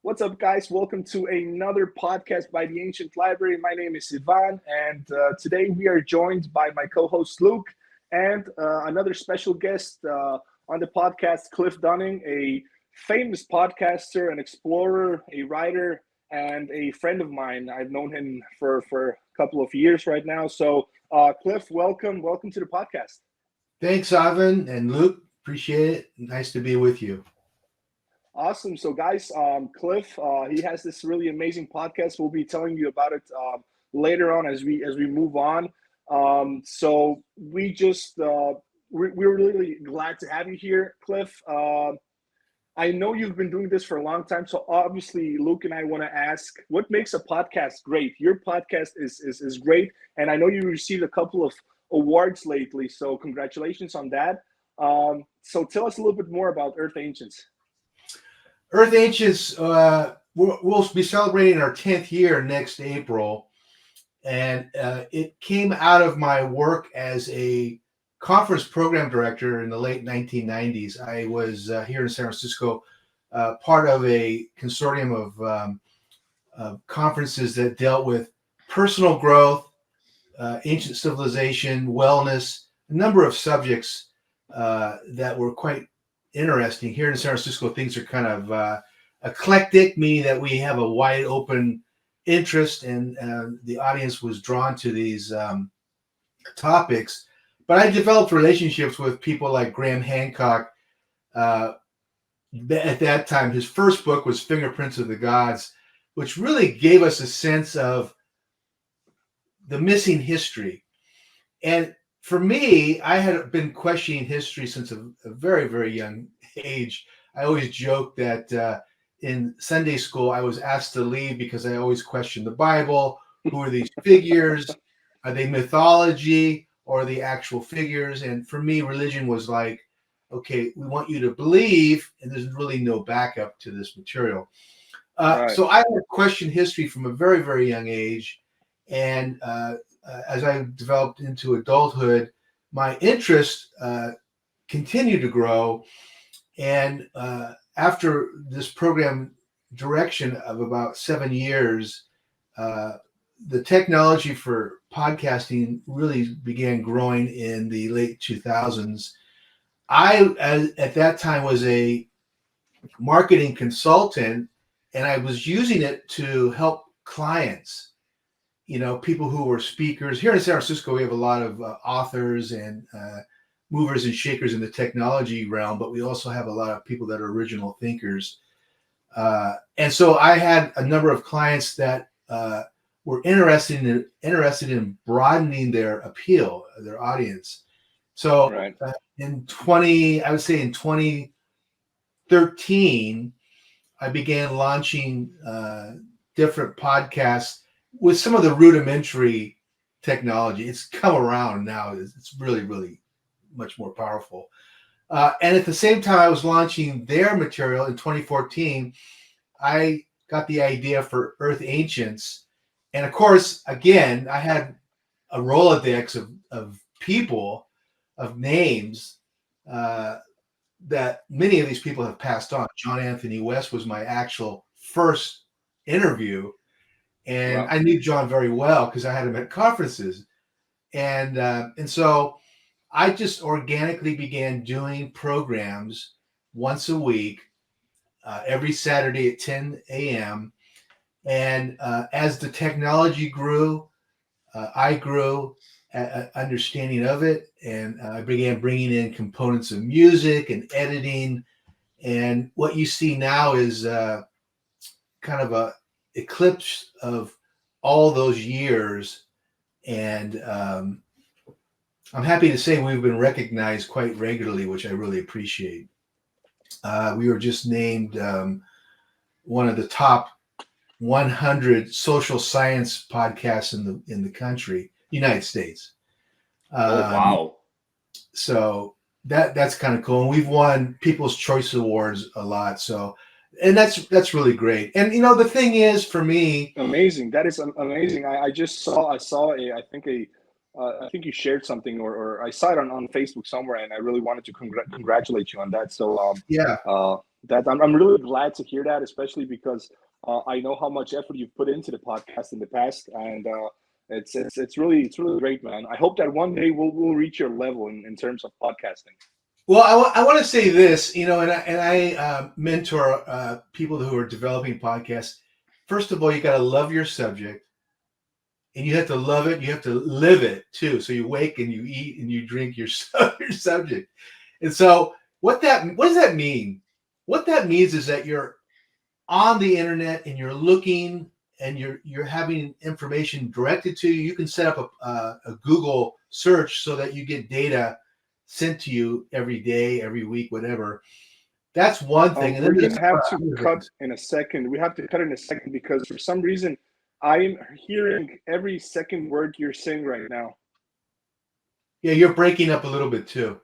What's up, guys? Welcome to another podcast by the Ancient Library. My name is Ivan, and today we are joined by my co host Luke and another special guest on the podcast, Cliff Dunning, a famous podcaster, an explorer, a writer, and a friend of mine. I've known him for a couple of years right now. So, Cliff, welcome. Welcome to the podcast. Thanks, Ivan and Luke. Appreciate it. Nice to be with you. Awesome. So, guys, Cliff, he has this really amazing podcast. We'll be telling you about it later on as we move on. So we're really glad to have you here, Cliff. I know you've been doing this for a long time, so obviously, Luke and I want to ask, what makes a podcast great? Your podcast is great, and I know you received a couple of awards lately. So, congratulations on that. So, tell us a little bit more about Earth Ancients. Earth Ancients, we'll be celebrating our 10th year next April. And it came out of my work as a conference program director in the late 1990s. I was here in San Francisco, part of a consortium of conferences that dealt with personal growth, ancient civilization, wellness, a number of subjects that were quite interesting. Here in San Francisco, things are kind of eclectic, meaning that we have a wide open interest, and the audience was drawn to these topics. But I developed relationships with people like Graham Hancock. At that time, his first book was Fingerprints of the Gods, which really gave us a sense of the missing history. And for me, I had been questioning history since a very, very young age. I always joke that in Sunday school, I was asked to leave because I always questioned the Bible. Who are these figures? Are they mythology or are they actual figures? And for me, religion was like, okay, we want you to believe, and there's really no backup to this material. Right. So I would question history from a very, very young age. And as I developed into adulthood, my interest continued to grow. And after this program direction of about 7 years, the technology for podcasting really began growing in the late 2000s. At that time, was a marketing consultant, and I was using it to help clients. People who were speakers. Here in San Francisco, we have a lot of authors and movers and shakers in the technology realm, but we also have a lot of people that are original thinkers. And so I had a number of clients that were interested in broadening their appeal, their audience. So Right. in 2013, I began launching different podcasts with some of the rudimentary technology. It's come around now. It's really, really much more powerful. And at the same time, I was launching their material in 2014. I got the idea for Earth Ancients. And of course, again, I had a Rolodex of people, of names that many of these people have passed on. John Anthony West was my actual first interview. And Wow. I knew John very well because I had him at conferences. And so I just organically began doing programs once a week, every Saturday at 10 a.m. And as the technology grew, I grew understanding of it, and I began bringing in components of music and editing. And what you see now is kind of a eclipse of all those years. And I'm happy to say we've been recognized quite regularly, which I really appreciate. We were just named one of the top 100 social science podcasts in the country, United States. Oh, wow. So that's kind of cool. And we've won People's Choice Awards a lot. So, and that's really great. And the thing is, for me, Amazing. That is amazing. I saw I think you shared something, or I saw it on Facebook somewhere, and I really wanted to congratulate you on that. So yeah, That I'm really glad to hear that, especially because I know how much effort you've put into the podcast in the past, and it's really great, man. I hope that one day we'll reach your level in terms of podcasting. Well, I want to say this, and I mentor people who are developing podcasts. First of all, you got to love your subject, and you have to love it. You have to live it too. So you wake and you eat and you drink your your subject. And so what does that mean? What that means is that you're on the internet and you're looking and you're having information directed to you. You can set up a Google search so that you get data sent to you every day, every week, whatever. That's one thing. And We're then gonna there's have to other cut things. in a second. We have to cut in a second because for some reason I'm hearing every second word you're saying right now. Yeah, you're breaking up a little bit too.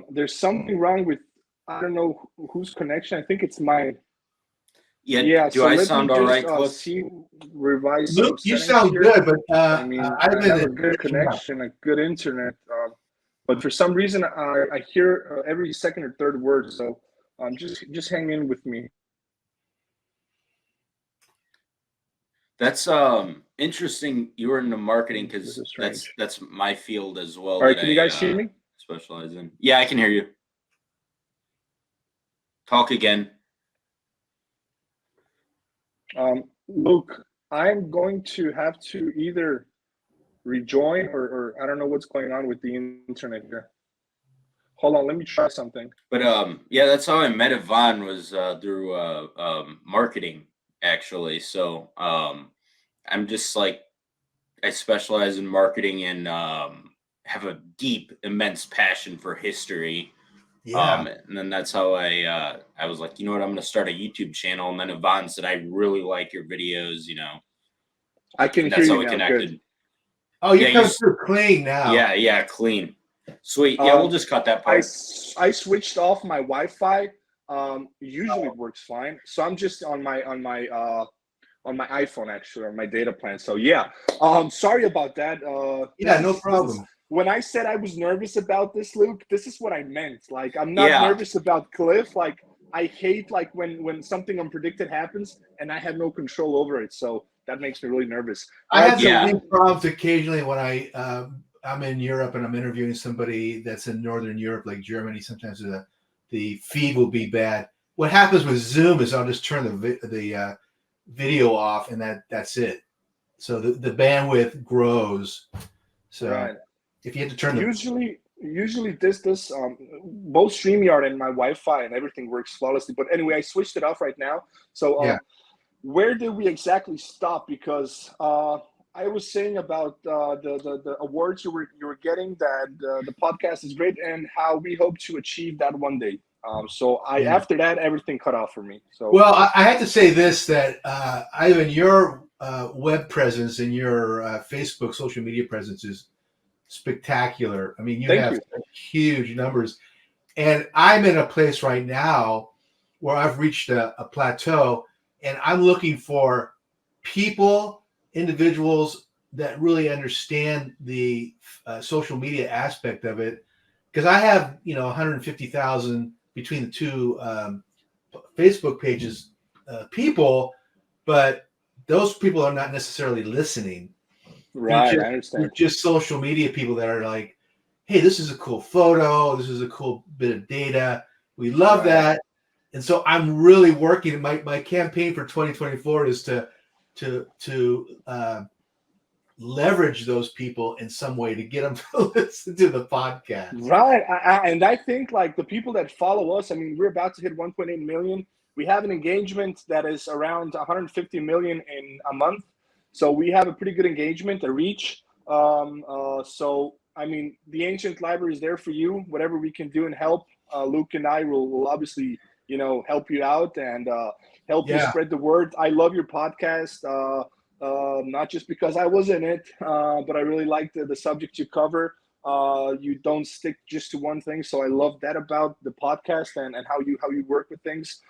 There's something wrong with I don't know whose connection. I think it's mine. Yeah, Yeah, do so I let me sound all just right, Cliff? see revise some Luke, you settings sound here. good, but I mean, I Ivan have is a good breaking up. connection, a good internet, but for some reason I hear every second or third word. So just hang in with me. That's interesting. You were into marketing This because is strange. that's my field as well All right, that can you guys hear I me? specialize in. Yeah, I can hear you. Talk again. Luke, I'm going to have to either rejoin or I don't know what's going on with the internet here. Hold on, let me try something. But yeah, that's how I met Yvonne was through marketing actually. So I'm just like I specialize in marketing and have a deep, immense passion for history. Yeah. And then that's how I was like, you know what, I'm gonna start a YouTube channel. And then Yvonne said, I really like your videos, I can and hear that's you how we now. Good. connected. Oh, Yeah, you're coming through clean now. yeah, clean, sweet. Yeah, we'll Um, just cut that I part. I switched off my Wi-Fi. Usually it works fine. So I'm just on my iPhone actually on my data plan. So yeah. Sorry about that. Yeah, This no is problem. when I said I was nervous about this, Luke. This is what I meant. Like I'm not Yeah, nervous about Cliff. Like I hate like when something unpredicted happens and I have no control over it. So that makes me really nervous. I All right. have So the yeah, same problems occasionally when I'm in Europe and I'm interviewing somebody that's in Northern Europe, like Germany. Sometimes the feed will be bad. What happens with Zoom is I'll just turn the video off, and that's it. So the bandwidth grows. So right. if you have to turn the Usually this both StreamYard and my Wi-Fi and everything works flawlessly. But anyway, I switched it off right now. So yeah where did we exactly stop? Because I was saying about the awards you were getting that the podcast is great and how we hope to achieve that one day. So I yeah. after that everything cut off for me. So Well, I have to say this that Ivan, your web presence and your Facebook social media presence is spectacular. I mean, you thank have you. huge numbers. And I'm in a place right now where I've reached a plateau and I'm looking for people, individuals that really understand the social media aspect of it. Because I have, 150,000 between the two Facebook pages, people, but those people are not necessarily listening. They're Right, just I they're understand. just social media people that are like, hey, this is a cool photo. This is a cool bit of data. We love Right. that. And so I'm really working. My campaign for 2024 is to leverage those people in some way to get them to listen to the podcast. Right. And I think like the people that follow us, I mean, we're about to hit 1.8 million. We have an engagement that is around 150 million in a month. So we have a pretty good engagement, a reach. So, I mean, the ancient library is there for you. Whatever we can do and help, Luke and I will obviously, help you out and help you Yeah, spread the word. I love your podcast. Not just because I was in it, but I really like the subject you cover. You don't stick just to one thing, so I love that about the podcast and how you work with things.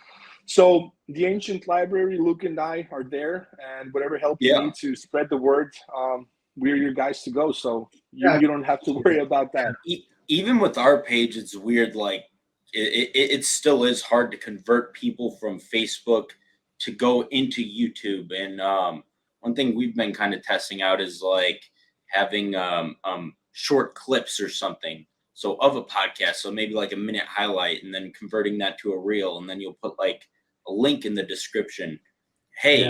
So the ancient library, Luke and I are there, and whatever help you yeah. need to spread the word, we're your guys to go. So you yeah, you don't have to worry about that. Even with our page, it's weird. Like it still is hard to convert people from Facebook to go into YouTube. And one thing we've been kind of testing out is like having short clips or something. So of a podcast, so maybe like a minute highlight, and then converting that to a reel, and then you'll put like a link in the description. Yeah.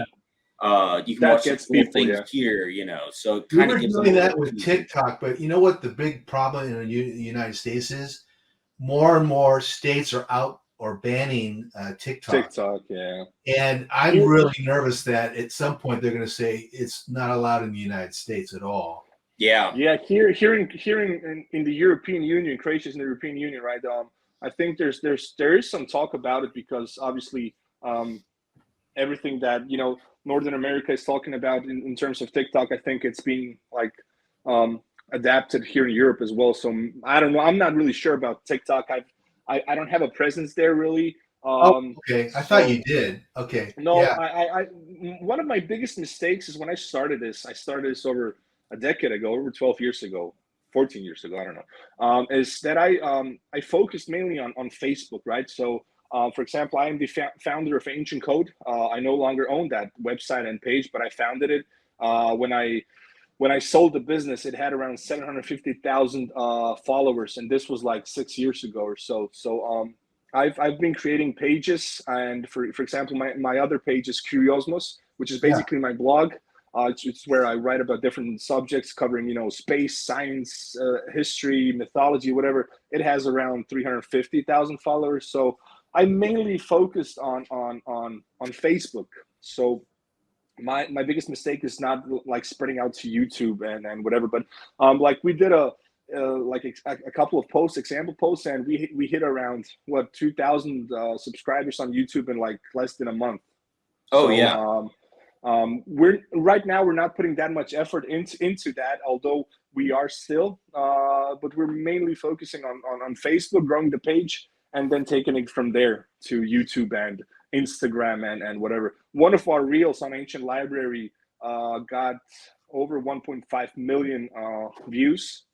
Hey, you can That watch some gets cool people, things yeah. here, so it We kind were of gives them doing a that little with teaser. TikTok, but you know what the big problem in the United States is? More and more states are out or banning TikTok. TikTok, yeah. And I'm Here, really nervous that at some point they're going to say it's not allowed in the United States at all. Yeah. yeah, hearing in the European Union, Croatia's in the European Union, right? I think there is some talk about it because obviously everything that Northern America is talking about in terms of TikTok, I think it's being like adapted here in Europe as well. So I don't know. I'm not really sure about TikTok. I don't have a presence there really. Oh, okay. I thought So you did. Okay. no, Yeah. one of my biggest mistakes is when I started this. I started this over a decade ago, over 12 years ago, 14 years ago. I don't know. Is that I focused mainly on Facebook, right? So, for example, I am the founder of Ancient Code. I no longer own that website and page, but I founded it when I sold the business. It had around 750,000 followers, and this was like 6 years ago or so. So I've been creating pages, and for example, my other page is Curiosmos, which is Yeah. basically my blog. It's where I write about different subjects covering, space, science, history, mythology, whatever. It has around 350,000 followers. So I mainly focused on Facebook. So my biggest mistake is not like spreading out to YouTube and whatever, but like we did like a couple of example posts, and we hit around 2,000 subscribers on YouTube in like less than a month. Oh, So yeah. we're right now we're not putting that much effort into that, although we are still, but we're mainly focusing on Facebook, growing the page, and then taking it from there to YouTube and Instagram and whatever. One of our reels on Ancient Library got over 1.5 million views,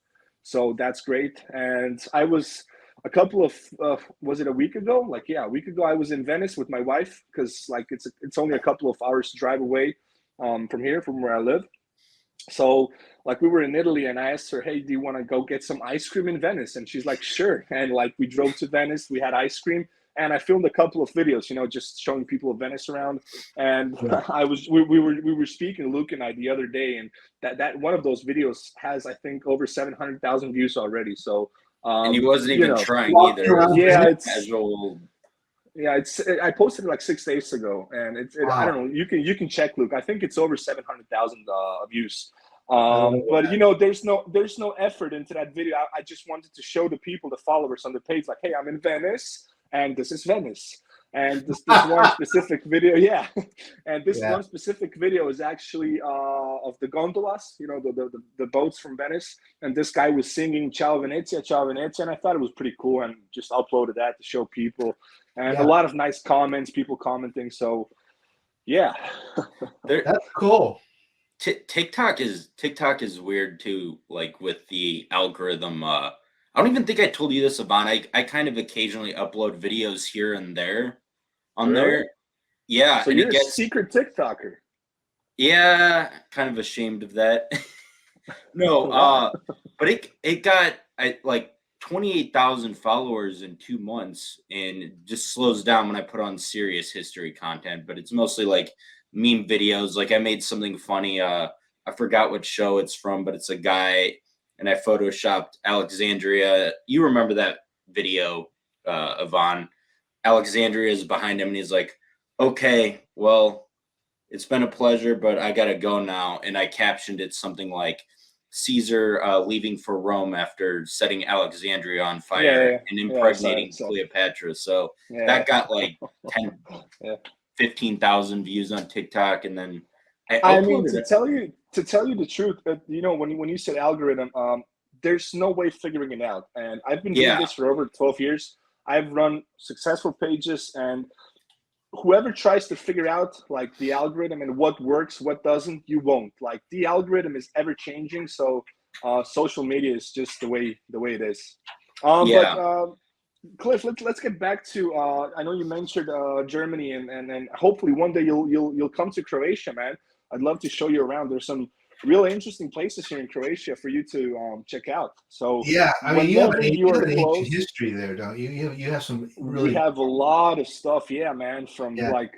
so that's great. And I was a couple of was it a week ago? Like, yeah, a week ago I was in Venice with my wife because like it's only a couple of hours drive away from here, from where I live. So like we were in Italy, and I asked her, hey, do you want to go get some ice cream in Venice? And she's like, sure. And like we drove to Venice, we had ice cream, and I filmed a couple of videos, just showing people of Venice around. And Yeah. we were speaking, Luke and I, the other day, and that one of those videos has, I think, over 700,000 views already. So And he wasn't you even know trying Walking either. It was around just yeah, a Venice. casual. yeah, I posted it like 6 days ago, and I Wow. don't know. You can check, Luke. I think it's over 700,000 views. I love But that. there's no effort into that video. I just wanted to show the people, the followers on the page, like, hey, I'm in Venice, and this is Venice, and this one specific video, yeah, and this Yeah. one specific video is actually of the gondolas, the boats from Venice, and this guy was singing Ciao Venezia, Ciao Venezia, and I thought it was pretty cool, and just uploaded that to show people, and a Yeah. lot of nice comments, people commenting. So yeah. There, That's cool. TikTok is weird too, like with the algorithm. I don't even think I told you this, Yvonne. I kind of occasionally upload videos here and there on Really? there. Yeah, So and it you're a gets, secret TikToker. yeah, kind of ashamed of that. No, Why? but it got like 28,000 followers in 2 months, and it just slows down when I put on serious history content. But it's mostly like meme videos. Like I made something funny. I forgot what show it's from, but it's a guy, and I photoshopped Alexandria. You remember that video, Yvonne? Alexandria is behind him, and he's like, "Okay, well, it's been a pleasure, but I gotta go now." And I captioned it something like Caesar leaving for Rome after setting Alexandria on fire Yeah, and yeah, I saw it. impregnating So Cleopatra. So yeah, that got like 10, yeah. 15,000 views on TikTok. And then I I mean, uploaded it. to tell you the truth, when you said algorithm, there's no way figuring it out. And I've been doing Yeah. this for over 12 years. I've run successful pages, and whoever tries to figure out like the algorithm and what works, what doesn't, you won't. Like the algorithm is ever changing. So social media is just the way it is. But Yeah. Cliff, let's get back to. I know you mentioned Germany, and hopefully one day you'll come to Croatia, man. I'd love to show you around. There's some really interesting places here in Croatia for you to check out. So Yeah, I mean, whenever you you have are an ancient close, history there, don't you? You have some we really, have a lot of stuff. Yeah, man, from yeah. like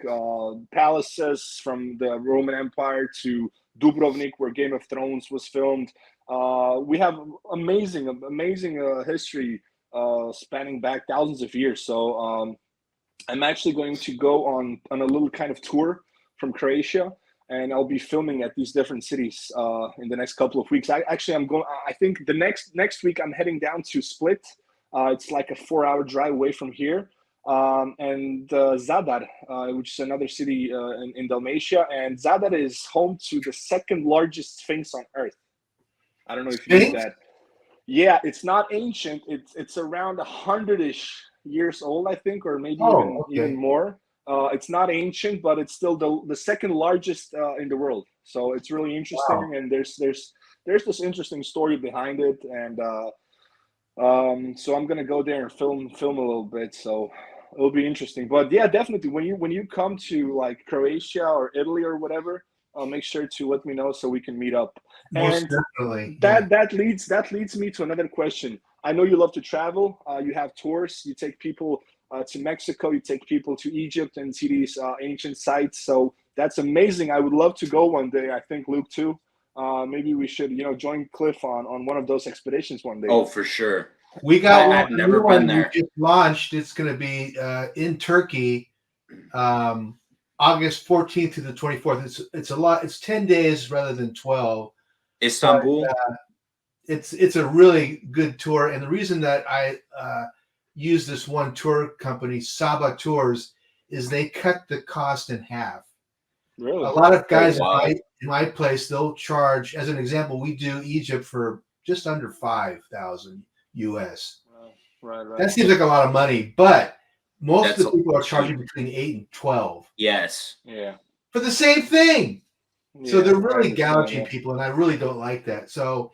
palaces from the Roman Empire to Dubrovnik, where Game of Thrones was filmed. We have amazing history spanning back thousands of years. So I'm actually going to go on a little kind of tour from Croatia, and I'll be filming at these different cities in the next couple of weeks. I'm going. I think the next week I'm heading down to Split. It's like a 4-hour drive away from here, and Zadar, which is another city in Dalmatia, and Zadar is home to the second largest sphinx on Earth. I don't know if you knew Sphinx? that. Yeah, it's not ancient. It's around 100-ish years old, I think, or maybe Oh, even okay. more. It's not ancient, but it's still the second largest in the world. So it's really Wow. interesting, and there's this interesting story behind it, and so I'm gonna go there and film a little bit. So it'll be interesting. But yeah, definitely when you come to like Croatia or Italy or whatever, make sure to let me know so we can meet up. Most And definitely. Yeah. that leads me to another question. I know you love to travel. You have tours. You take people to Mexico. You take people to Egypt and see these ancient sites. So that's amazing. I would love to go one day. I think Luke too. Maybe we should, join Cliff on one of those expeditions one day. Oh, for sure. We got one, I've a never new been one we there. just launched. It's going to be in Turkey, um, August 14th to the 24th. It's a lot. It's 10 days rather than 12, but Istanbul. it's a really good tour. And the reason that I use this one tour company, Saba Tours, is they cut the cost in half. A Really? lot of Oh guys wow. in my place, they'll charge, as an example, we do Egypt for just under 5,000 US. Right, That right. seems like a lot of money, but most of That's the people are charging cheap. between 8 and 12 Yes. Yeah, for the same thing. So yeah, they're I really understand gouging that. people, and I really don't like that. So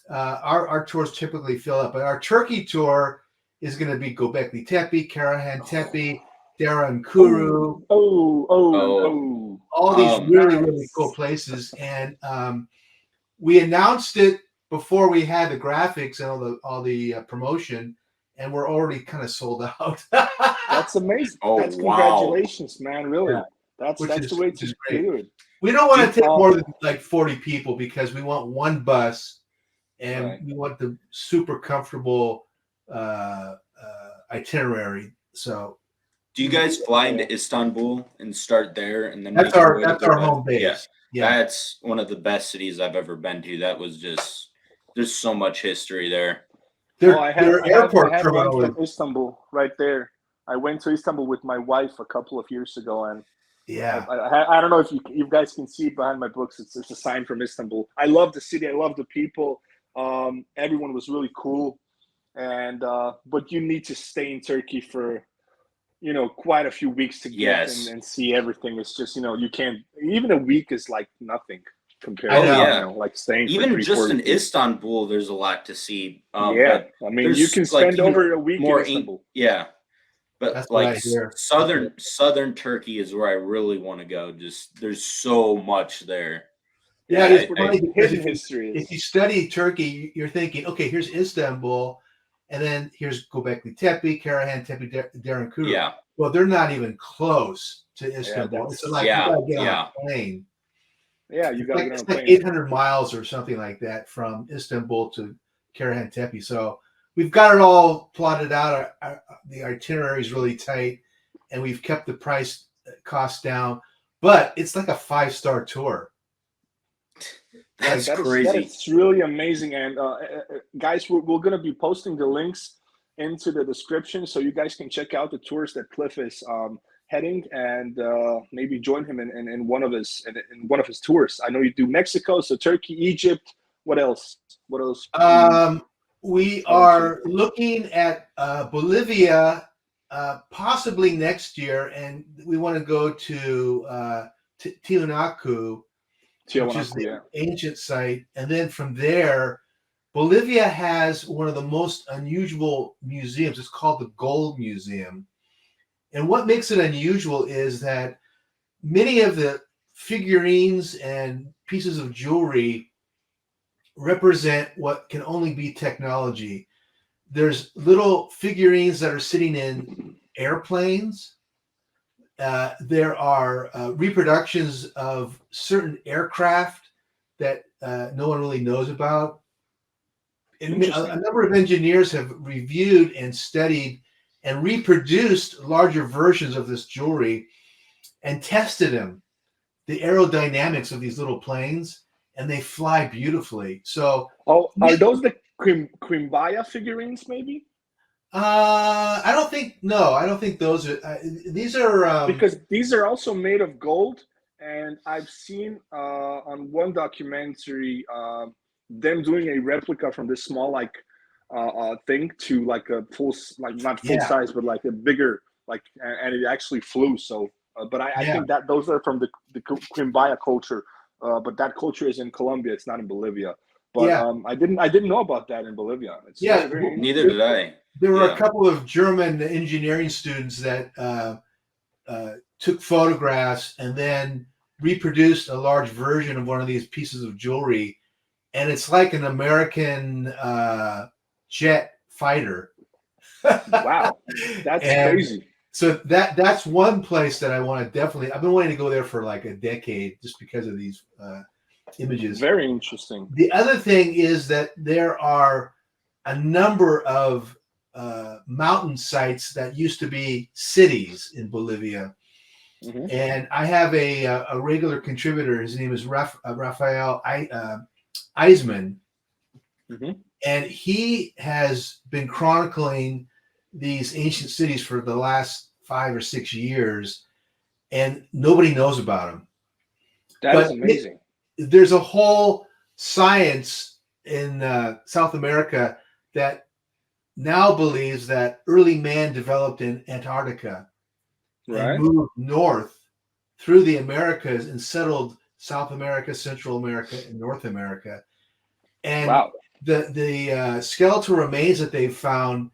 our tours typically fill up, but our Turkey tour is going to be Göbekli Tepe, Karahan Tepe, Dera Kuru, Oh, oh, oh, Oh, oh, all these really cool nice. places. And we announced it before we had the graphics and all the promotion, and we're already kind of sold out. That's amazing. oh That's wow. congratulations, man. Yeah, Really. That's the way which is to great. do it. We don't want Do to take uh more than like 40 people because we want one bus and right. we want the super comfortable itinerary. So Do you guys fly into Istanbul and start there and then that's make your our way to that's our Göbek? home Yeah. base. Yeah, That's one of the best cities I've ever been to. That was just there's so much history there. Oh, their I airport have one terminal is from Istanbul right there. I went to Istanbul with my wife a couple of years ago, and yeah. I don't know if you guys can see it behind my books. It's a sign from Istanbul. I love the city. I love the people. Everyone was really cool, and but you need to stay in Turkey for quite a few weeks to get Yes. and see everything. It's just you can't, even a week is like nothing compared I Oh to know. yeah. like staying for Even three just four in weeks. Istanbul, there's a lot to see. Yeah, But I mean you there's can like spend even over a week in more Istanbul. yeah. But That's what like I hear. southern Turkey is where I really want to go. Just there's so much there. Yeah, Yeah, Yeah, it is that's where funny the because hidden history if you is. study Turkey, you're thinking, okay, here's Istanbul, and then here's Göbekli Tepe, Karahan Tepe, Derinkuyu. yeah, Well, they're not even close to Yeah, Istanbul. It's that's like you yeah, gotta get on a yeah. plane. yeah, you got to get on It's a like plane. 800 miles or something like that from Istanbul to Karahan Tepe. So we've got it all plotted out. The itinerary is really tight, and we've kept the price cost down. But it's like a 5-star tour. That's Like That crazy. is really amazing. And guys, we're going to be posting the links into the description so you guys can check out the tours that Cliff is heading and maybe join him in one of his tours. I know you do Mexico, so Turkey, Egypt. What else? What else are you Um, we heading to? are looking at Bolivia possibly next year, and we want to go to Tiwanaku, which is Tiahuanaco, the yeah. ancient site, and then from there Bolivia has one of the most unusual museums. It's called the Gold Museum. And what makes it unusual is that many of the figurines and pieces of jewelry represent what can only be technology. There's little figurines that are sitting in airplanes. There are reproductions of certain aircraft that no one really knows about. And a number of engineers have reviewed and studied and reproduced larger versions of this jewelry and tested them, the aerodynamics of these little planes, and they fly beautifully. So, are those the Quimbaya figurines, maybe? I don't think. No, I don't think those are. These are because these are also made of gold, and I've seen on one documentary them doing a replica from this small thing to like a full, like not full size, but like a bigger, like, and it actually flew. So, but I think that those are from the Quimbaya culture, but that culture is in Colombia. It's not in Bolivia. But I didn't know about that in Bolivia. It's neither did I. There were a couple of German engineering students that took photographs and then reproduced a large version of one of these pieces of jewelry, and it's like an American jet fighter. Wow, that's crazy. So that's one place that I want to definitely. I've been wanting to go there for like a decade just because of these images. Very interesting. The other thing is that there are a number of mountain sites that used to be cities in Bolivia. Mm-hmm. And I have a regular contributor. His name is Rafael Eisman. Mm-hmm. And he has been chronicling these ancient cities for the last 5 or 6 years, and nobody knows about them. That is amazing. There's a whole science in South America that now believes that early man developed in Antarctica and moved north through the Americas and settled South America, Central America, and North America. And the skeletal remains that they've found,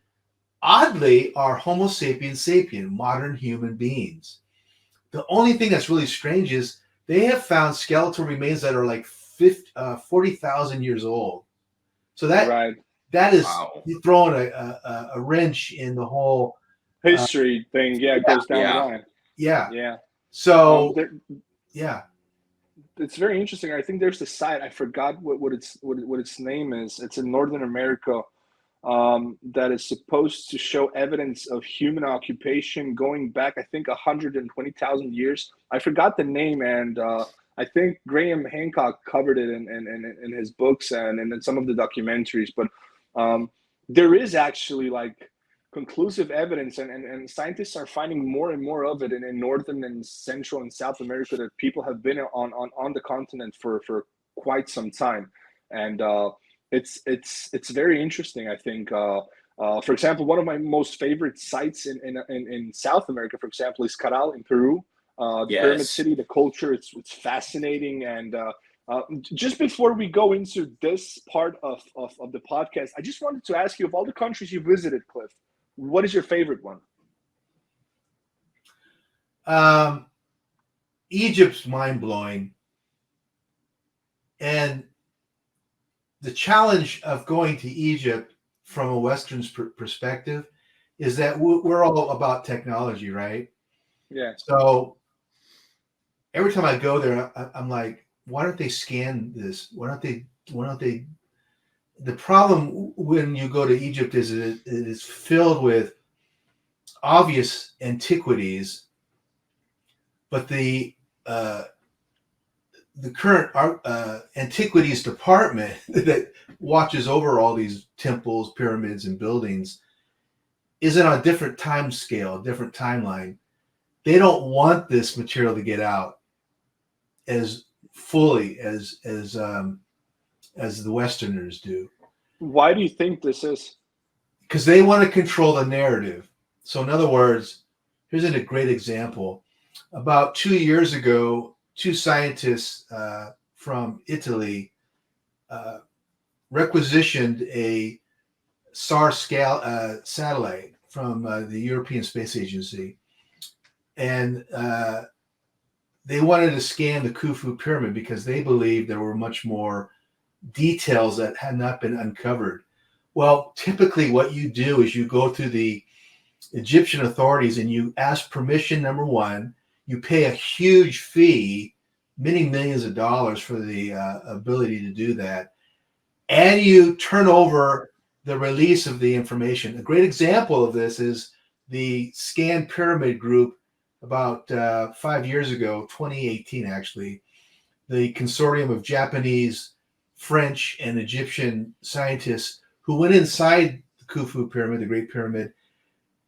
oddly, are Homo sapiens sapien, modern human beings. The only thing that's really strange is they have found skeletal remains that are like 40,000 years old. So that is throwing a wrench in the whole history thing. Yeah, it goes down the line. Yeah. So it's very interesting. I think there's the site. I forgot what its name is. It's in Northern America. That is supposed to show evidence of human occupation going back, I think, 120,000 years. I forgot the name, and I think Graham Hancock covered it in his books and in some of the documentaries. But there is actually like conclusive evidence, and scientists are finding more and more of it in Northern and Central and South America, that people have been on the continent for quite some time. And it's very interesting. I think, for example, one of my most favorite sites in South America, for example, is Caral in Peru. The Pyramid City, the culture, it's fascinating. And just before we go into this part of the podcast, I just wanted to ask you, of all the countries you visited, Cliff, what is your favorite one? Egypt's mind-blowing. And the challenge of going to Egypt from a Western perspective is that we're all about technology, right? Yeah. So every time I go there, I'm like, why don't they scan this? Why don't they? The problem when you go to Egypt is it is filled with obvious antiquities, but the current antiquities department that watches over all these temples, pyramids, and buildings is on a different time scale, different timeline. They don't want this material to get out as fully as the Westerners do. Why do you think this is? Because they want to control the narrative. So in other words, here's a great example. About 2 years ago, 2 scientists from Italy requisitioned a SAR satellite from the European Space Agency, and they wanted to scan the Khufu pyramid because they believed there were much more details that had not been uncovered. Well, typically what you do is you go to the Egyptian authorities and you ask permission, number one, you pay a huge fee, many millions of dollars for the ability to do that, and you turn over the release of the information. A great example of this is the Scan Pyramid Group about 5 years ago, 2018 actually, the consortium of Japanese, French, and Egyptian scientists who went inside the Khufu Pyramid, the Great Pyramid,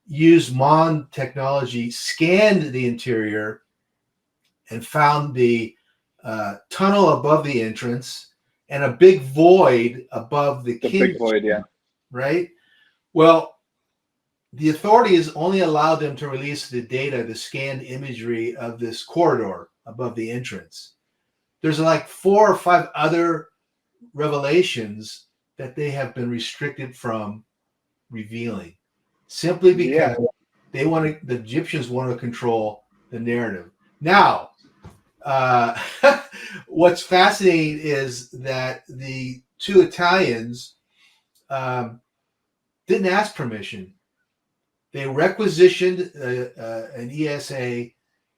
used MON technology, scanned the interior, and found the tunnel above the entrance and a big void above the king. Big void, yeah. Right? Well, the authorities only allowed them to release the data, the scanned imagery of this corridor above the entrance. There's like 4 or 5 other revelations that they have been restricted from revealing, simply because the Egyptians want to control the narrative. Now, what's fascinating is that the 2 Italians didn't ask permission. They requisitioned an ESA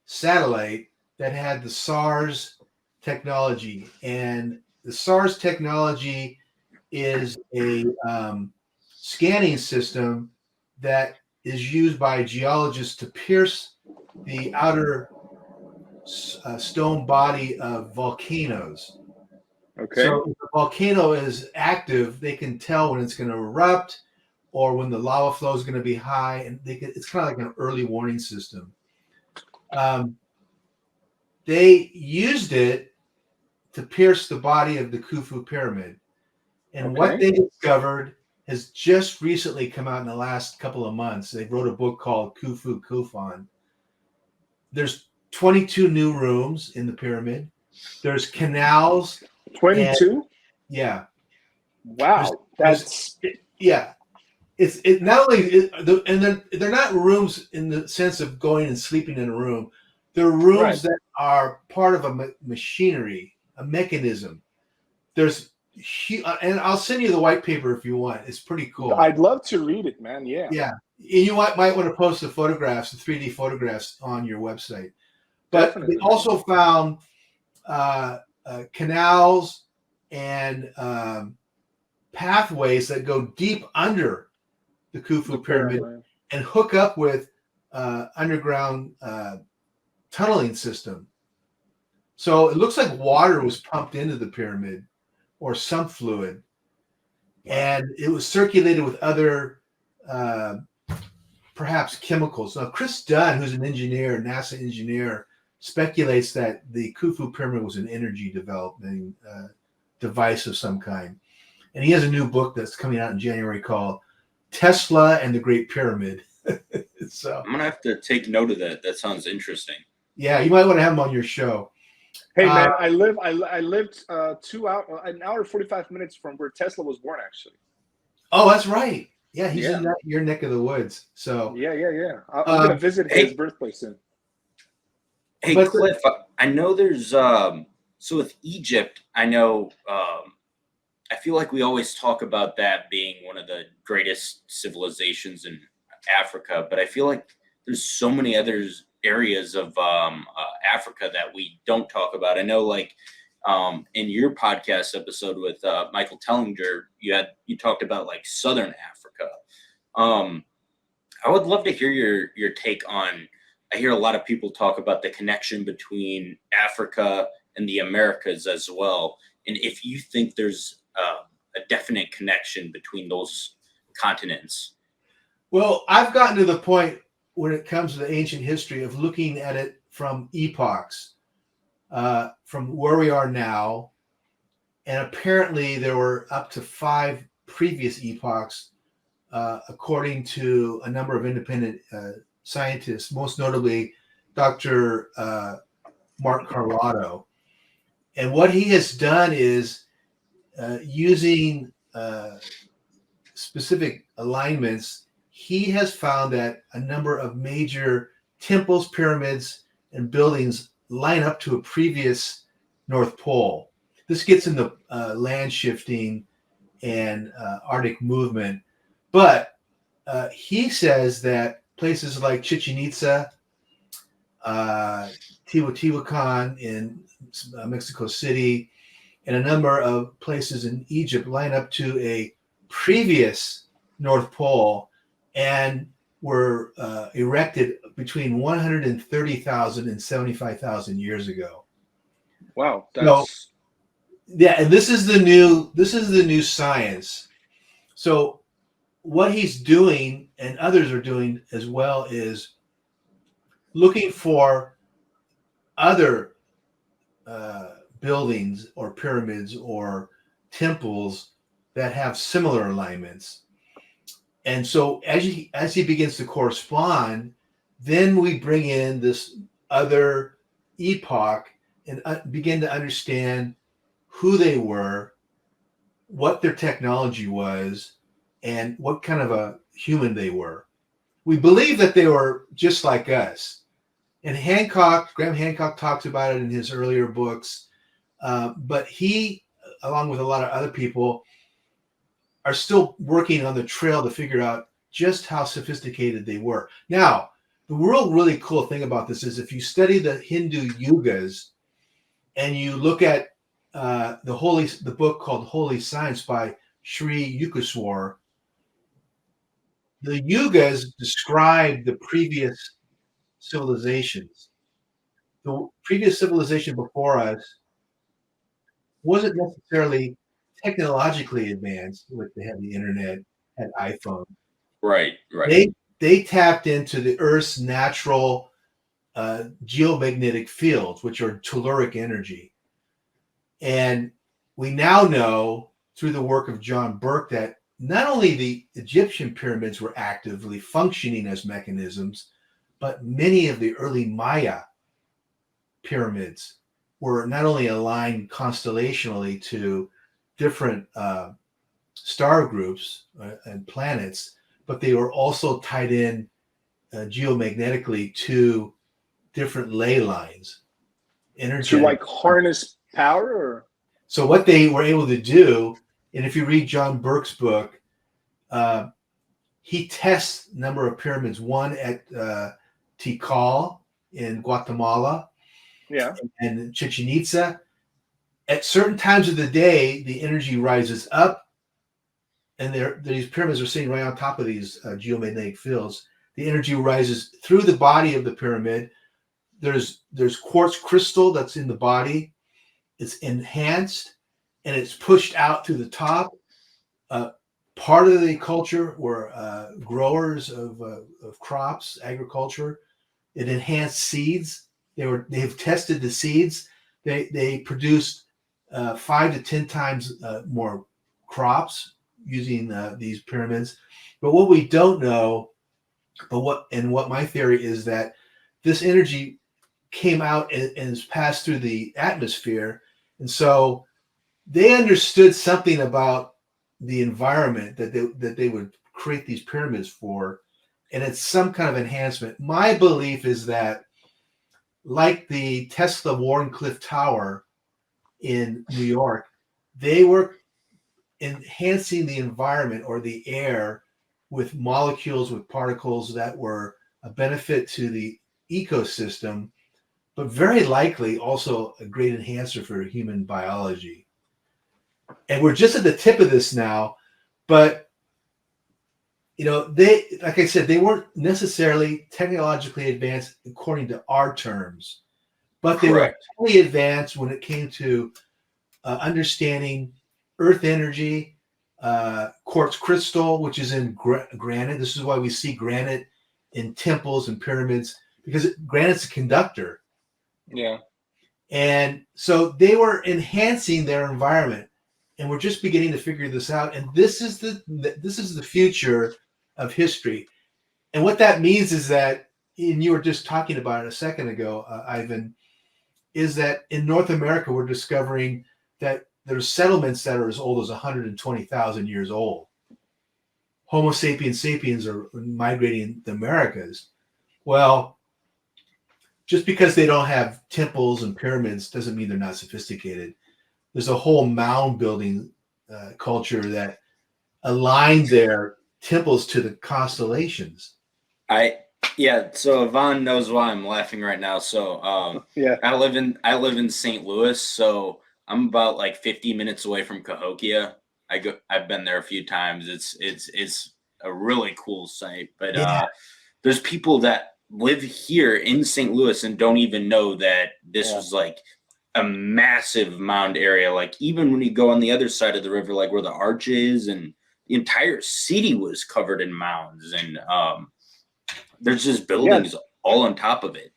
satellite that had the SARS technology, and the SARS technology is a scanning system that is used by geologists to pierce the outer stone body of volcanoes. Okay. So if the volcano is active, they can tell when it's going to erupt or when the lava flow is going to be high, and it's kind of like an early warning system. They used it to pierce the body of the Khufu pyramid. And what they discovered has just recently come out in the last couple of months. They wrote a book called Khufu Khufan. There's 22 new rooms in the pyramid. There's canals. 22? Yeah. Wow. Yeah. It's not only, and they're not rooms in the sense of going and sleeping in a room. They're rooms that are part of a machinery, a mechanism. There's, and I'll send you the white paper if you want. It's pretty cool. I'd love to read it, man. Yeah. Yeah. And you might want to post the photographs, the 3D photographs on your website. But Definitely. they also found canals and pathways that go deep under the Khufu pyramid and hook up with underground tunneling system. So it looks like water was pumped into the pyramid or some fluid, and it was circulated with other perhaps chemicals. Now, Chris Dunn, who's an engineer, NASA engineer, speculates that the Khufu pyramid was an energy developing device of some kind. And he has a new book that's coming out in January called Tesla and the Great Pyramid. So I'm gonna have to take note of that. That sounds interesting. Yeah, you might want to have him on your show. Hey man, I lived an hour 45 minutes from where Tesla was born, actually. Oh, that's right. Yeah, he's in your neck of the woods. So yeah. I'm gonna visit his birthplace soon. Hey, Cliff, I know there's so with Egypt, I know I feel like we always talk about that being one of the greatest civilizations in Africa, but I feel like there's so many other areas of Africa that we don't talk about. I know, like in your podcast episode with Michael Tellinger, you talked about like Southern Africa. I would love to hear your take on. I hear a lot of people talk about the connection between Africa and the Americas as well, and if you think there's a definite connection between those continents. Well, I've gotten to the point when it comes to the ancient history of looking at it from epochs, from where we are now, and apparently there were up to 5 previous epochs, according to a number of independent scientists, most notably Dr. Mark Carlotto. And what he has done is using specific alignments, he has found that a number of major temples, pyramids, and buildings line up to a previous North Pole. This gets into land shifting and Arctic movement. But he says that places like Chichen Itza, Teotihuacan in Mexico City, and a number of places in Egypt line up to a previous North Pole and were erected between 130,000 and 75,000 years ago. Wow, So, that's yeah, and this is the new science. So what he's doing and others are doing as well is looking for other buildings or pyramids or temples that have similar alignments. And so as he begins to correspond, then we bring in this other epoch and begin to understand who they were, what their technology was, and what kind of a human they were. We believe that they were just like us. And Graham Hancock talks about it in his earlier books, but he, along with a lot of other people, are still working on the trail to figure out just how sophisticated they were. Now, the real really cool thing about this is if you study the Hindu yugas and you look at the book called Holy Science by Sri Yukteswar, the yugas describe the previous civilizations. The previous civilization before us wasn't necessarily technologically advanced, like they had the internet, had iPhone. Right, right. They tapped into the Earth's natural geomagnetic fields, which are telluric energy. And we now know through the work of John Burke that not only the Egyptian pyramids were actively functioning as mechanisms, but many of the early Maya pyramids were not only aligned constellationally to different star groups and planets, but they were also tied in geomagnetically to different ley lines. to like harness power, or So what they were able to do, and if you read John Burke's book, he tests a number of pyramids, one at Tikal in Guatemala, yeah, and Chichen Itza. At certain times of the day, the energy rises up, and these pyramids are sitting right on top of these geomagnetic fields. The energy rises through the body of the pyramid. There's quartz crystal that's in the body. It's enhanced, and it's pushed out through the top. Part of the culture were growers of crops, agriculture. It enhanced seeds. They've tested the seeds. They produced 5 to 10 times more crops using these pyramids. But what we don't know, what my theory is that this energy came out and is passed through the atmosphere, and so they understood something about the environment that they would create these pyramids for, and it's some kind of enhancement. My belief is that, like the Tesla Warncliffe Tower in New York, they were enhancing the environment or the air with molecules, with particles that were a benefit to the ecosystem, but very likely also a great enhancer for human biology. And we're just at the tip of this now, but they, like I said, they weren't necessarily technologically advanced according to our terms, but they were highly advanced when it came to understanding earth energy, quartz crystal, which is in granite. This is why we see granite in temples and pyramids, because granite's a conductor. Yeah. And so they were enhancing their environment, and we're just beginning to figure this out. And this is the future of history. And what that means is that, and you were just talking about it a second ago, Ivan, is that in North America, we're discovering that there's settlements that are as old as 120,000 years old. Homo sapiens sapiens are migrating the Americas. Well, just because they don't have temples and pyramids doesn't mean they're not sophisticated. There's a whole mound building culture that aligned their temples to the constellations. So Yvonne knows why I'm laughing right now. So Yeah. I live in St. Louis, so I'm about like 50 minutes away from Cahokia. I've been there a few times. It's a really cool site. But there's people that live here in St. Louis and don't even know that this was like a massive mound area. Like even when you go on the other side of the river, like where the arch is, and the entire city was covered in mounds, and there's just buildings all on top of it.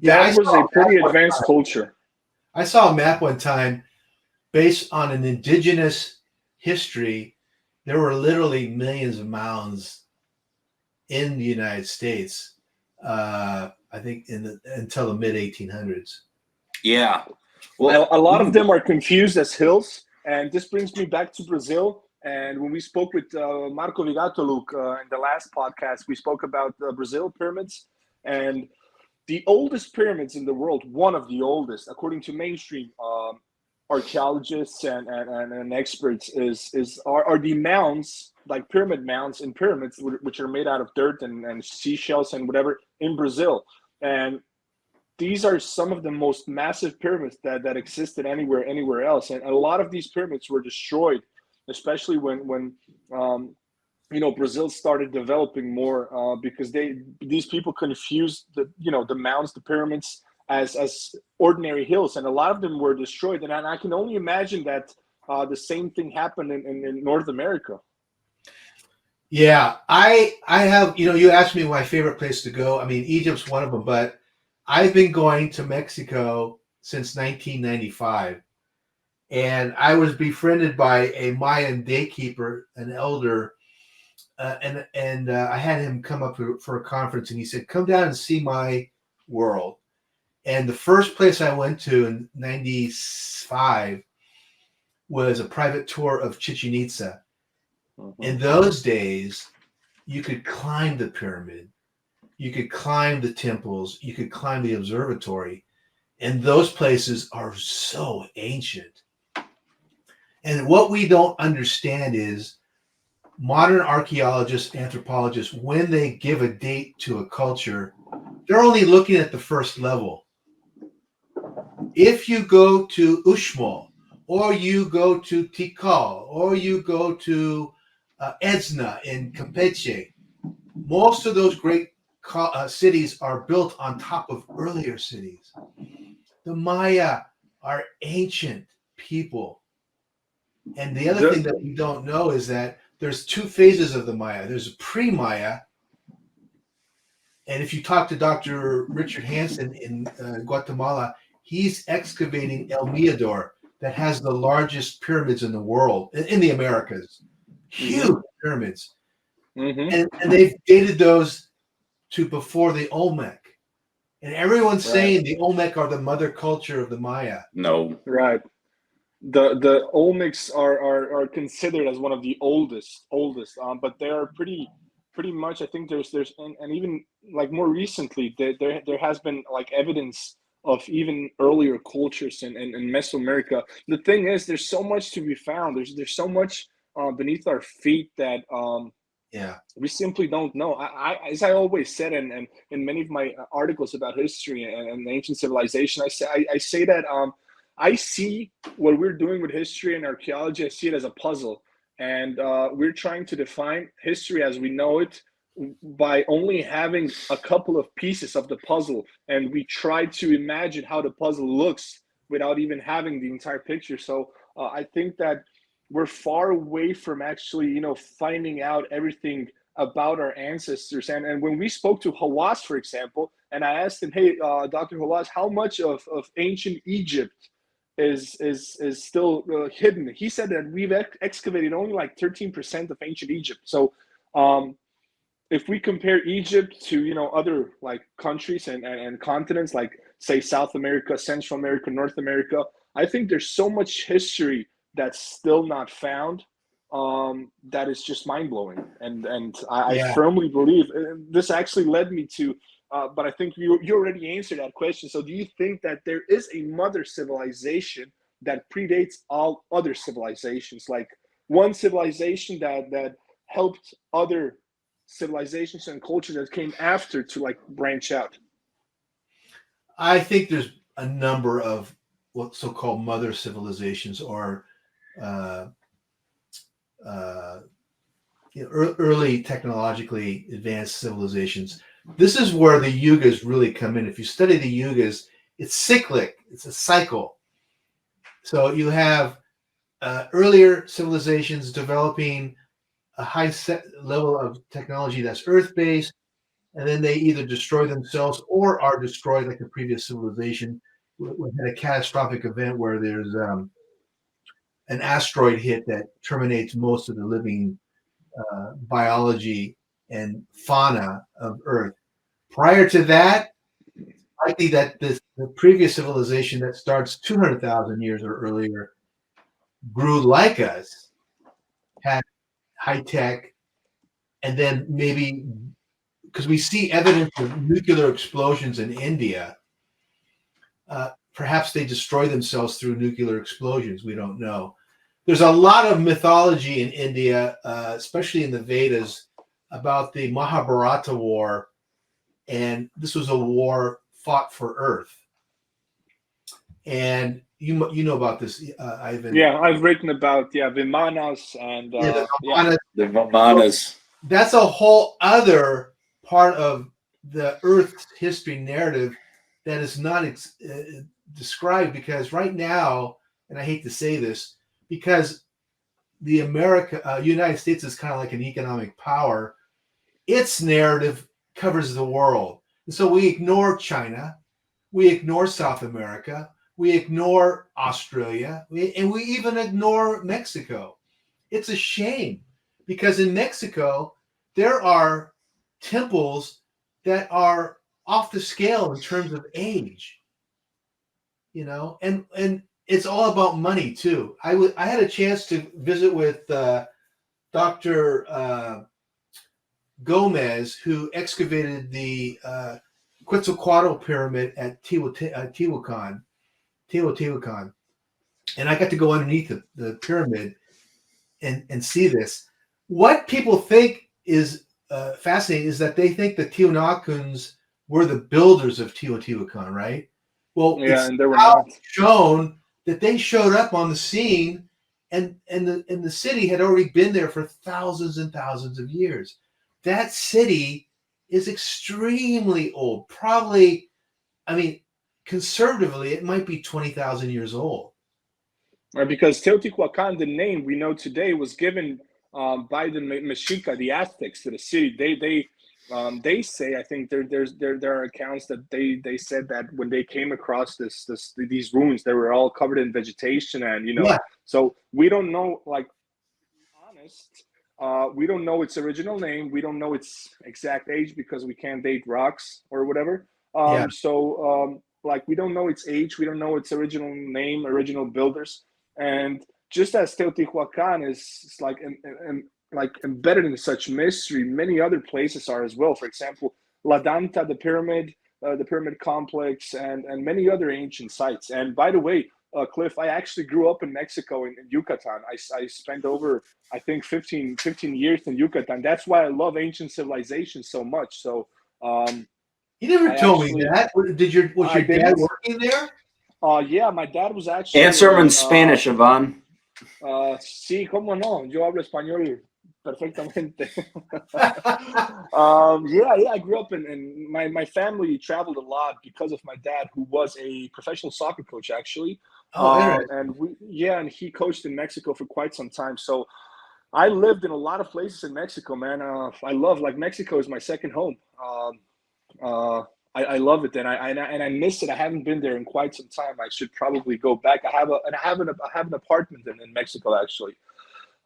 That was a pretty advanced culture. I saw a map one time based on an indigenous history. There were literally millions of mounds in the United States. I think until the mid 1800s. Yeah. Well, a lot of them are confused as hills, and this brings me back to Brazil. And when we spoke with Marco Vigatoluk in the last podcast, we spoke about Brazil pyramids, and the oldest pyramids in the world, one of the oldest, according to mainstream archaeologists and experts, are the mounds, like pyramid mounds in pyramids, which are made out of dirt and seashells and whatever in Brazil. And these are some of the most massive pyramids that existed anywhere else. And a lot of these pyramids were destroyed, especially when Brazil started developing more because these people confused the mounds, the pyramids as ordinary hills, and a lot of them were destroyed. And I can only imagine that the same thing happened in North America. Yeah, I have, you asked me my favorite place to go. I mean, Egypt's one of them, but I've been going to Mexico since 1995, and I was befriended by a Mayan daykeeper, an elder, and I had him come up for a conference, and he said, "Come down and see my world." And the first place I went to in '95 was a private tour of Chichen Itza. Mm-hmm. In those days, you could climb the pyramid. You could climb the temples, you could climb the observatory, and those places are so ancient. And what we don't understand is modern archaeologists, anthropologists, when they give a date to a culture, they're only looking at the first level. If you go to Uxmal, or you go to Tikal, or you go to Ezna in Campeche, most of those great cities are built on top of earlier cities. The Maya are ancient people. And the other thing that we don't know is that there's two phases of the Maya. There's a pre-Maya. And if you talk to Dr. Richard Hansen in Guatemala, he's excavating El Mirador that has the largest pyramids in the world, in the Americas. Huge pyramids. Mm-hmm. And they've dated those to before the Olmec. And everyone's saying the Olmec are the mother culture of the Maya. No. Right. The Olmecs are considered as one of the oldest, but they are pretty much. I think there's and even like more recently there has been like evidence of even earlier cultures in Mesoamerica. The thing is, there's so much to be found. There's so much beneath our feet that we simply don't know. I as I always said, and in many of my articles about history and ancient civilization, I say that I see what we're doing with history and archaeology. I see it as a puzzle, and we're trying to define history as we know it by only having a couple of pieces of the puzzle, and we try to imagine how the puzzle looks without even having the entire picture. So I think that we're far away from actually, finding out everything about our ancestors. And when we spoke to Hawass, for example, and I asked him, hey, Dr. Hawass, how much of ancient Egypt is still hidden? He said that we've excavated only like 13% of ancient Egypt. So if we compare Egypt to, other like countries and continents, like say South America, Central America, North America, I think there's so much history that's still not found, that is just mind blowing. And I Yeah, firmly believe, this actually led me to. But I think you already answered that question. So, do you think that there is a mother civilization that predates all other civilizations, like one civilization that helped other civilizations and cultures that came after to like branch out? I think there's a number of what so-called mother civilizations or uh, uh, early technologically advanced civilizations. This is where the yugas really come in. If you study the yugas, it's cyclic. It's a cycle. So you have earlier civilizations developing a high level of technology that's earth-based, and then they either destroy themselves or are destroyed, like the previous civilization. We had a catastrophic event where there's an asteroid hit that terminates most of the living biology and fauna of Earth. Prior to that, likely that the previous civilization that starts 200,000 years or earlier grew like us, had high tech, and then maybe because we see evidence of nuclear explosions in India, perhaps they destroy themselves through nuclear explosions. We don't know. There's a lot of mythology in India, especially in the Vedas, about the Mahabharata war, and this was a war fought for Earth. And you know about this, Ivan. Yeah, I've written about Vimanas and Yeah, the yeah. Vamana. The Vavanas. That's a whole other part of the Earth's history narrative that is not described, because right now, and I hate to say this, because the United States is kind of like an economic power. Its narrative covers the world, and so we ignore China, we ignore South America, we ignore Australia, and we even ignore Mexico. It's a shame, because in Mexico there are temples that are off the scale in terms of age, and it's all about money too. I had a chance to visit with Dr. Gomez, who excavated the Quetzalcoatl pyramid at Teotihuacan, and I got to go underneath the pyramid and see this. What people think is fascinating is that they think the Teotihuacans were the builders of Teotihuacan, right? Well, Yeah, it's and they were now not. shown that they showed up on the scene, and the city had already been there for thousands and thousands of years. That city is extremely old. Probably, I mean, conservatively, it might be 20,000 years old. Right, because Teotihuacan, the name we know today, was given by the Mexica, the Aztecs, to the city. They say, I think there are accounts that they said that when they came across these ruins, they were all covered in vegetation, and Yeah, so we don't know. Like, honest, we don't know its original name. We don't know its exact age because we can't date rocks or whatever. yeah. Like, we don't know its age. We don't know its original name, original builders. And just as Teotihuacan is like like embedded in such mystery, many other places are as well. For example, La Danta, the pyramid complex, and many other ancient sites. And by the way, Cliff, I actually grew up in Mexico, in Yucatan. I spent over, I think, 15 years in Yucatan. That's why I love ancient civilizations so much. So um, You never I told me actually, that. Was I your dad didn't. working there? Yeah, my dad was Answer them in actually, Spanish, Ivan. sí, cómo no, yo hablo español perfectamente. Yeah, I grew up in my family traveled a lot because of my dad, who was a professional soccer coach, actually. Oh, interesting. And he coached in Mexico for quite some time. So I lived in a lot of places in Mexico, man. I love, like, Mexico is my second home. Uh, I love it, and I miss it. I haven't been there in quite some time. I should probably go back. I have an apartment in Mexico, actually.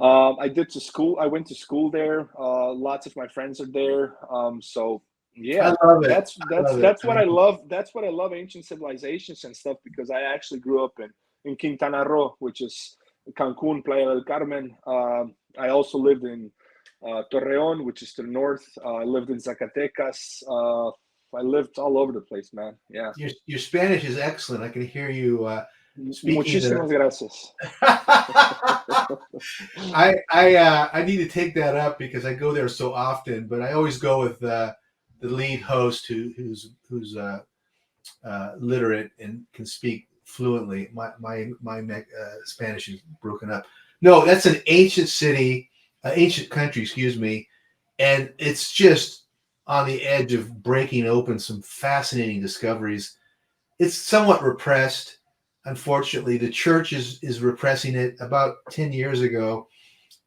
I went to school there. Lots of my friends are there. So I yeah, love it. that's I that's love it. that's what I love. That's what I love, ancient civilizations and stuff, because I actually grew up in Quintana Roo, which is Cancun, Playa del Carmen. I also lived in Torreon, which is to the north. I lived in Zacatecas. I lived all over the place, man. Yeah. Your Spanish is excellent. I can hear you speaking the. Muchísimas gracias. I need to take that up because I go there so often, but I always go with the lead host who's literate and can speak fluently. My Spanish is broken up. No, that's an ancient city, ancient country, excuse me, and it's just on the edge of breaking open some fascinating discoveries. It's somewhat repressed. Unfortunately, the church is repressing it. About 10 years ago,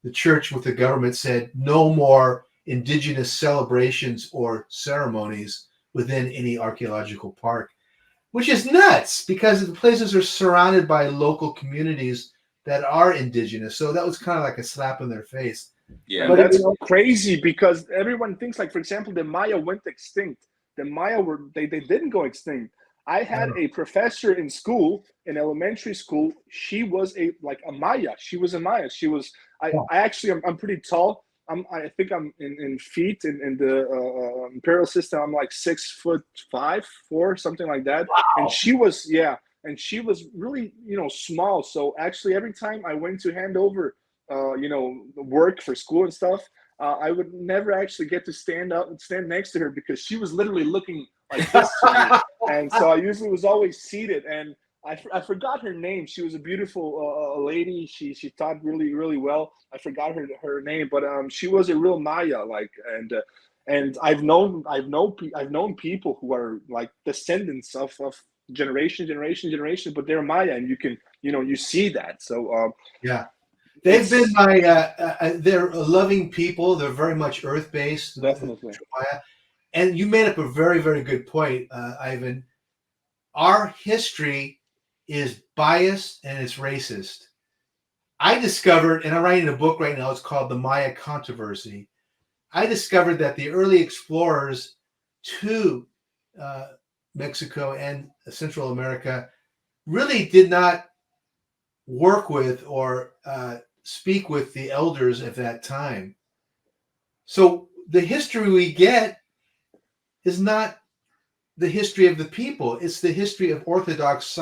the church with the government said no more indigenous celebrations or ceremonies within any archaeological park, which is nuts because the places are surrounded by local communities that are indigenous. So that was kind of like a slap in their face. Yeah, but that's crazy because everyone thinks, like, for example, the Maya went extinct. The Maya they didn't go extinct. I had a professor in school, in elementary school. She was a Maya. She was a Maya. She was. I'm pretty tall. I think I'm in feet in the imperial system. I'm like 6'5", 4", something like that. Wow. And she was and she was really small. So actually, every time I went to hand over work for school and stuff, I would never actually get to stand next to her because she was literally looking like this to me. And so I usually was always seated, and I forgot her name. She was a beautiful lady. She taught really, really well. I forgot her name, but she was a real Maya, and I've known people who are like descendants of generation, but they're Maya, and you can you see that. So yeah. They've been they're loving people. They're very much earth-based. Definitely. And you made up a very, very good point, Ivan. Our history is biased and it's racist. I discovered, and I'm writing a book right now, it's called The Maya Controversy. I discovered that the early explorers to Mexico and Central America really did not work with or speak with the elders of that time. So the history we get is not the history of the people. It's the history of Orthodox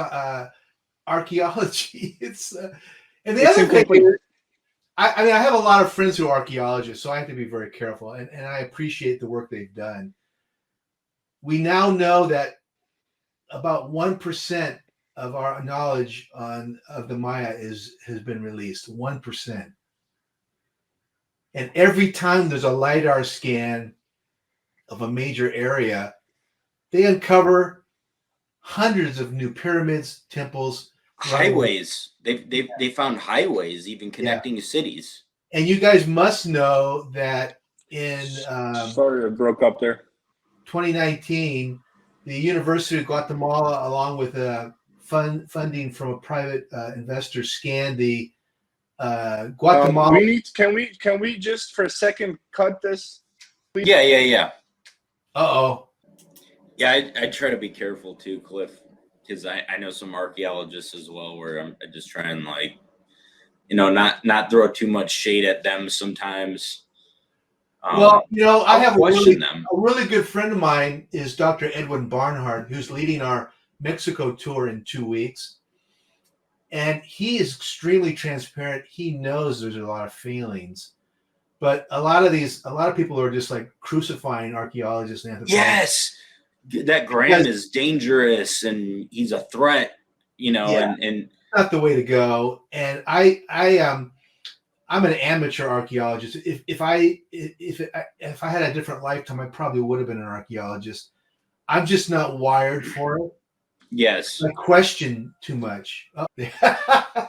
archaeology. And the other thing is, I mean, I have a lot of friends who are archaeologists, so I have to be very careful, and I appreciate the work they've done. We now know that about 1% of our knowledge of the Maya has been released. 1%. And every time there's a LiDAR scan of a major area, they uncover hundreds of new pyramids, temples, highways. They found highways even connecting cities. And you guys must know that in sorry, it broke up there. 2019, the University of Guatemala, along with funding from a private investor, scanned the Guatemala. Can we just for a second cut this? Please? Yeah. Uh-oh. Yeah, I try to be careful too, Cliff, because I know some archaeologists as well where I'm just trying not throw too much shade at them sometimes. Well, I have a them. really good friend of mine is Dr. Edwin Barnhart, who's leading our Mexico tour in 2 weeks. And he is extremely transparent. He knows there's a lot of failings. But a lot of people are just like crucifying archaeologists and anthropologists. Yes, that Graham is dangerous and he's a threat, and not the way to go. And I'm an amateur archaeologist. If I had a different lifetime, I probably would have been an archaeologist. I'm just not wired for it. Yes. I question too much. Oh.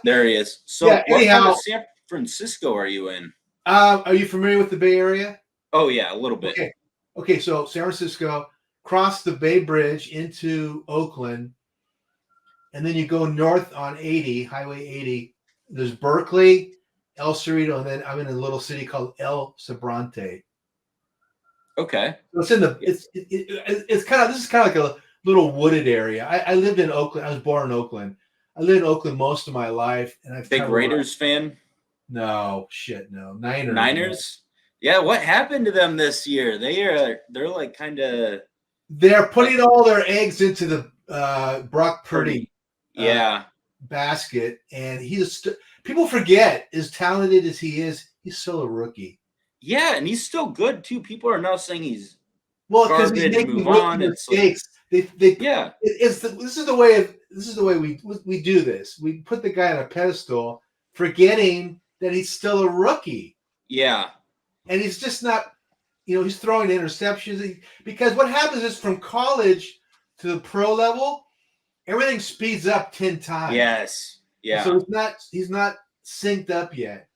There he is. So what part of San Francisco are you in? Are you familiar with the Bay Area? Oh, yeah, a little bit. Okay, so San Francisco, cross the Bay Bridge into Oakland, and then you go north on Highway 80. There's Berkeley, El Cerrito, and then I'm in a little city called El Sobrante. Okay. So it's in the this is kind of like a little wooded area. I lived in Oakland. I was born in Oakland. I lived in Oakland most of my life, and I've Big traveled around. Raiders fan. No, Niners. Niners. Yeah, what happened to them this year? They're like kind of. They're putting all their eggs into the Brock Purdy Yeah. basket, and people forget, as talented as he is, he's still a rookie. Yeah, and he's still good too. People are now saying he's because he's making rookie mistakes. Yeah, this is the way we do this. We put the guy on a pedestal, forgetting that he's still a rookie. Yeah, and he's just not. He's throwing interceptions because what happens is from college to the pro level, everything speeds up 10 times. Yes. Yeah. So he's not synced up yet.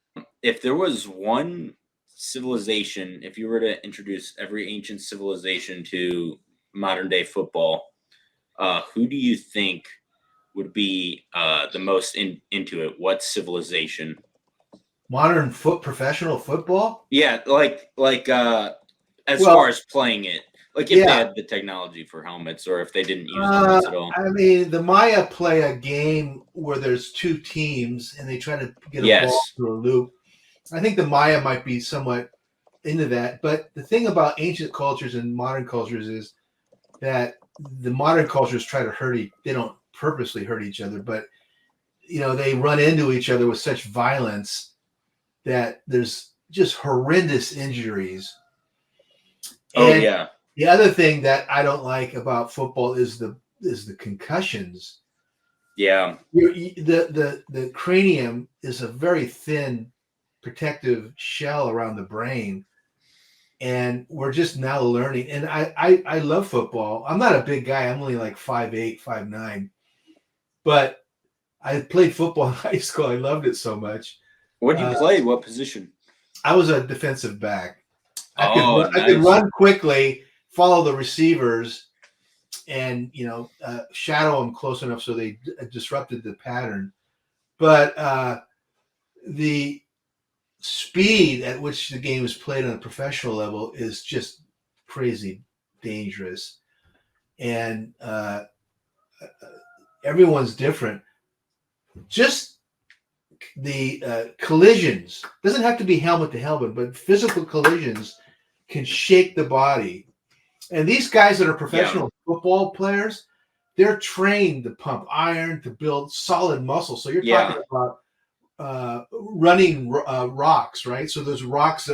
If there was one civilization, if you were to introduce every ancient civilization to modern day football, who do you think would be the most into it? What civilization? Modern professional football? Yeah, like as far as playing it. Like if they had the technology for helmets, or if they didn't use helmets at all. I mean, the Maya play a game where there's two teams and they try to get a ball through a loop. I think the Maya might be somewhat into that. But the thing about ancient cultures and modern cultures is that the modern cultures try to they don't purposely hurt each other, but they run into each other with such violence that there's just horrendous injuries. The other thing that I don't like about football is the concussions. Yeah. The cranium is a very thin protective shell around the brain. And we're just now learning. And I love football. I'm not a big guy. I'm only like 5'8", 5'9". But I played football in high school. I loved it so much. What did you play? What position? I was a defensive back. I could run quickly, follow the receivers, and shadow them close enough so they disrupted the pattern. But the speed at which the game is played on a professional level is just crazy dangerous, and everyone's different. Just the collisions, doesn't have to be helmet to helmet, but physical collisions can shake the body. And these guys that are professional football players, they're trained to pump iron, to build solid muscle. So you're talking about running rocks, right? So those rocks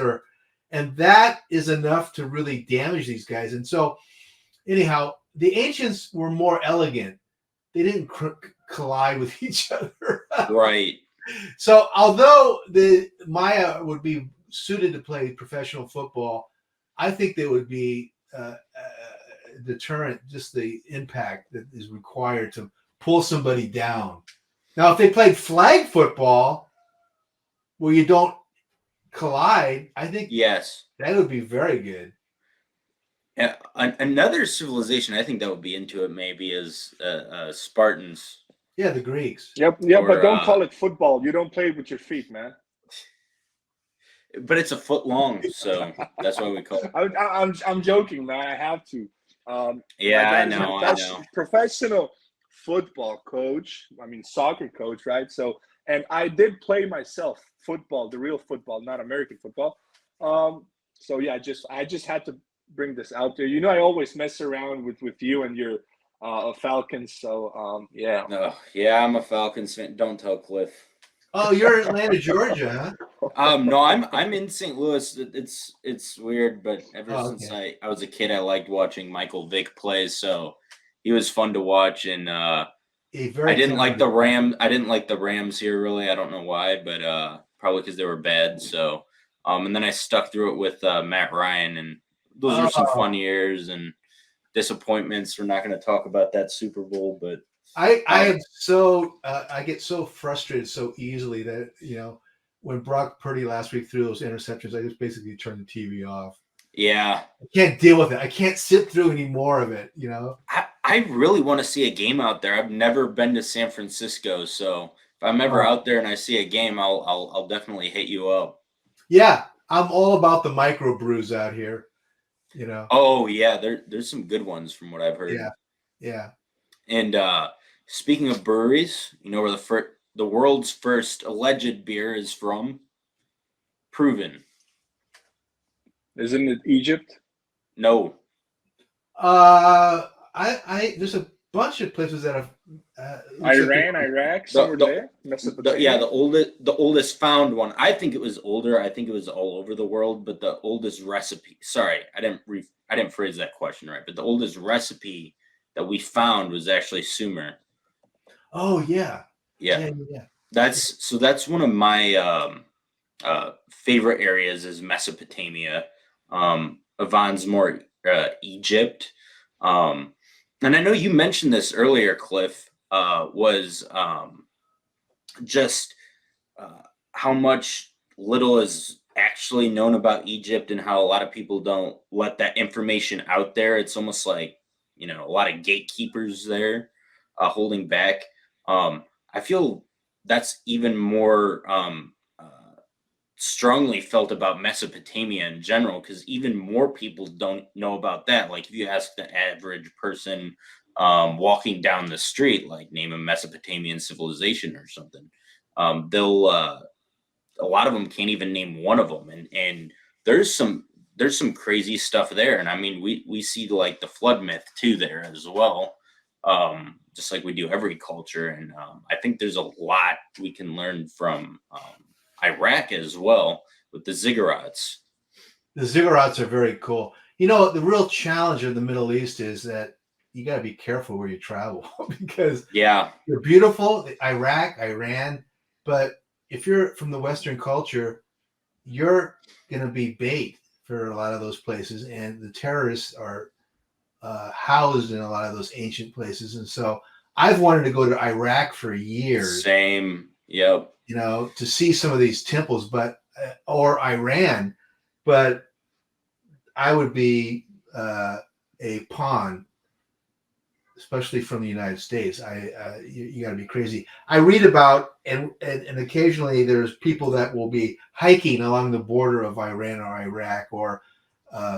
and that is enough to really damage these guys. And so anyhow, the ancients were more elegant. They didn't collide with each other. Right. So although the Maya would be suited to play professional football, I think they would be deterrent, just the impact that is required to pull somebody down. Now, if they played flag football where you don't collide, I think that would be very good. Another civilization I think that would be into it maybe is Spartans. Yeah, the Greeks. Yep, but don't call it football. You don't play it with your feet, man. But it's a foot long, so that's why we call it. I'm joking, man. I have to. I know. Professional football coach. I mean, soccer coach, right? So, and I did play myself football, the real football, not American football. So yeah, I just had to bring this out there. I always mess around with you and your Falcons. So yeah. No, yeah, I'm a Falcons fan. Don't tell Cliff. Oh, you're in Atlanta, Georgia, huh? No, I'm in St. Louis. It's weird, but ever since I was a kid, I liked watching Michael Vick play. So he was fun to watch, and I didn't like the Rams. I didn't like the Rams here really. I don't know why, but probably because they were bad. So and then I stuck through it with Matt Ryan, and those were some fun years and disappointments. We're not going to talk about that Super Bowl, but I get so frustrated so easily that when Brock Purdy last week threw those interceptions, I just basically turned the TV off. Yeah, I can't deal with it. I can't sit through any more of it. I really want to see a game out there. I've never been to San Francisco, so if I'm ever out there and I see a game, I'll definitely hit you up. Yeah, I'm all about the microbrews out here. Oh yeah, there's some good ones from what I've heard. Yeah. And speaking of breweries, you know where the world's first alleged beer is from? Proven. Isn't it Egypt? No. There's a bunch of places that have looks like Iran, Iraq, The somewhere the there, yeah, Mesopotamia. the oldest found one. I think it was older. I think it was all over the world, but the oldest recipe. Sorry, I didn't phrase that question right. But the oldest recipe that we found was actually Sumer. Oh yeah, Yeah, yeah. that's one of my favorite areas is Mesopotamia. Ivan's more Egypt. Um, and I know you mentioned this earlier, Cliff. Was just how much little is actually known about Egypt and how a lot of people don't let that information out there. It's almost like, you know, a lot of gatekeepers there holding back. I feel that's even more strongly felt about Mesopotamia in general because even more people don't know about that. Like if you ask the average person walking down the street, like name a Mesopotamian civilization or something, they'll a lot of them can't even name one of them, and there's some there's some crazy stuff there, and I mean we see like the flood myth too there as well, just like we do every culture, and I think there's a lot we can learn from Iraq as well with the ziggurats. The ziggurats are very cool. You know, the real challenge of the Middle East is that you got to be careful where you travel because Yeah, they're beautiful, Iraq, Iran, but if you're from the Western culture, you're going to be bait for a lot of those places, and the terrorists are housed in a lot of those ancient places. And so I've wanted to go to Iraq for years, same. Yep. you know, to see some of these temples, but or Iran, but I would be a pawn, especially from the United States. You got to be crazy. I read about and occasionally there's people that will be hiking along the border of Iran or Iraq or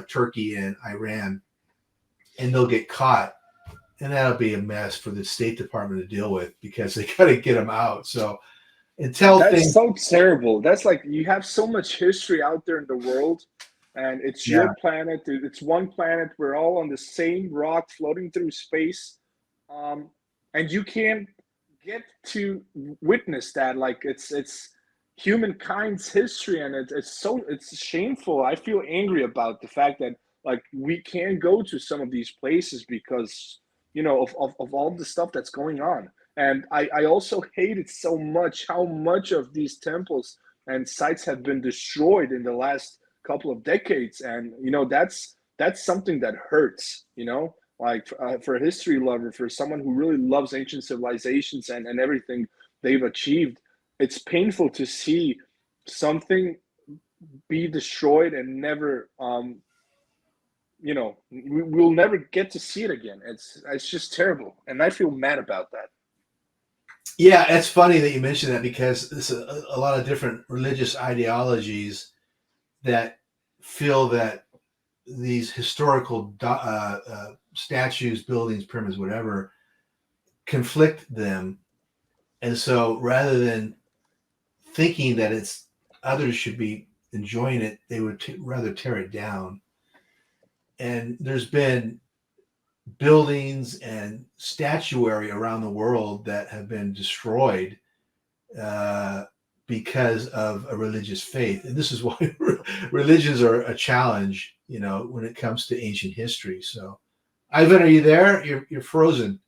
Turkey and Iran, and they'll get caught, and that'll be a mess for the State Department to deal with because they got to get them out. So until That's things, so terrible. That's like you have so much history out there in the world, and it's yeah, your planet. It's one planet. We're all on the same rock floating through space, um, and you can't get to witness that. Like it's humankind's history, and it's shameful. I feel angry about the fact that like we can't go to some of these places because of all the stuff that's going on. And I also hate it so much how much of these temples and sites have been destroyed in the last couple of decades. And that's something that hurts, like for a history lover, for someone who really loves ancient civilizations and everything they've achieved. It's painful to see something be destroyed and never we'll never get to see it again. It's just terrible, and I feel mad about that. yeah, it's funny that you mentioned that because there's a lot of different religious ideologies that feel that these historical statues, buildings, pyramids, whatever, conflict them. And so rather than thinking that it's others should be enjoying it, they would rather tear it down. And there's been buildings and statuary around the world that have been destroyed uh, because of a religious faith. And this is why religions are a challenge, when it comes to ancient history. So, Ivan, are you there? You're frozen.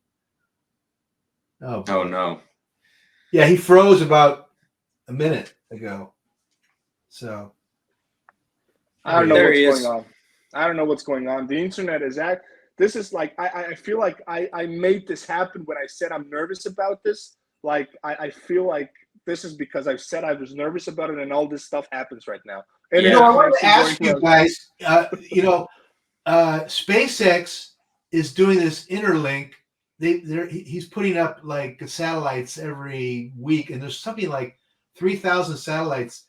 Oh Oh boy. no. Yeah, he froze about a minute ago. So I don't know There what's he going is. on. I don't know what's going on. The internet is at this is like I feel like I made this happen when I said I'm nervous about this. Like I feel like this is because I've said I was nervous about it and all this stuff happens right now. Yeah. I Internet wanted to connection going ask you close. guys. SpaceX is doing this interlink. He's putting up like satellites every week, and there's something like 3,000 satellites.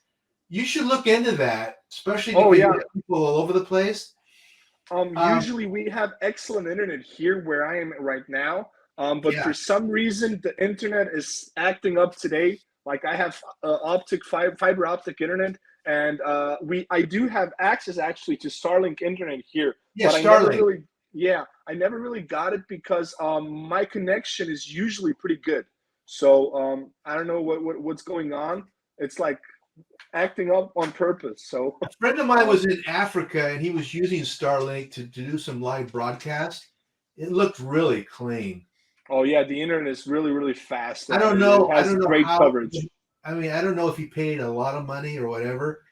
You should look into that, especially Oh because you yeah. have people all over the place. Usually we have excellent internet here where I am right now, But for some reason, the internet is acting up today. Like I have fiber optic internet, and I do have access actually to Starlink internet here, Yeah, but Starlink. I never really got it because my connection is usually pretty good. So I don't know what's going on. It's like acting up on purpose. So A friend of mine was in Africa and he was using Starlink to do some live broadcast. It looked really clean. oh yeah, the internet is really fast I and don't it know. I has don't know great how. coverage. I mean, I don't know if he paid a lot of money or whatever,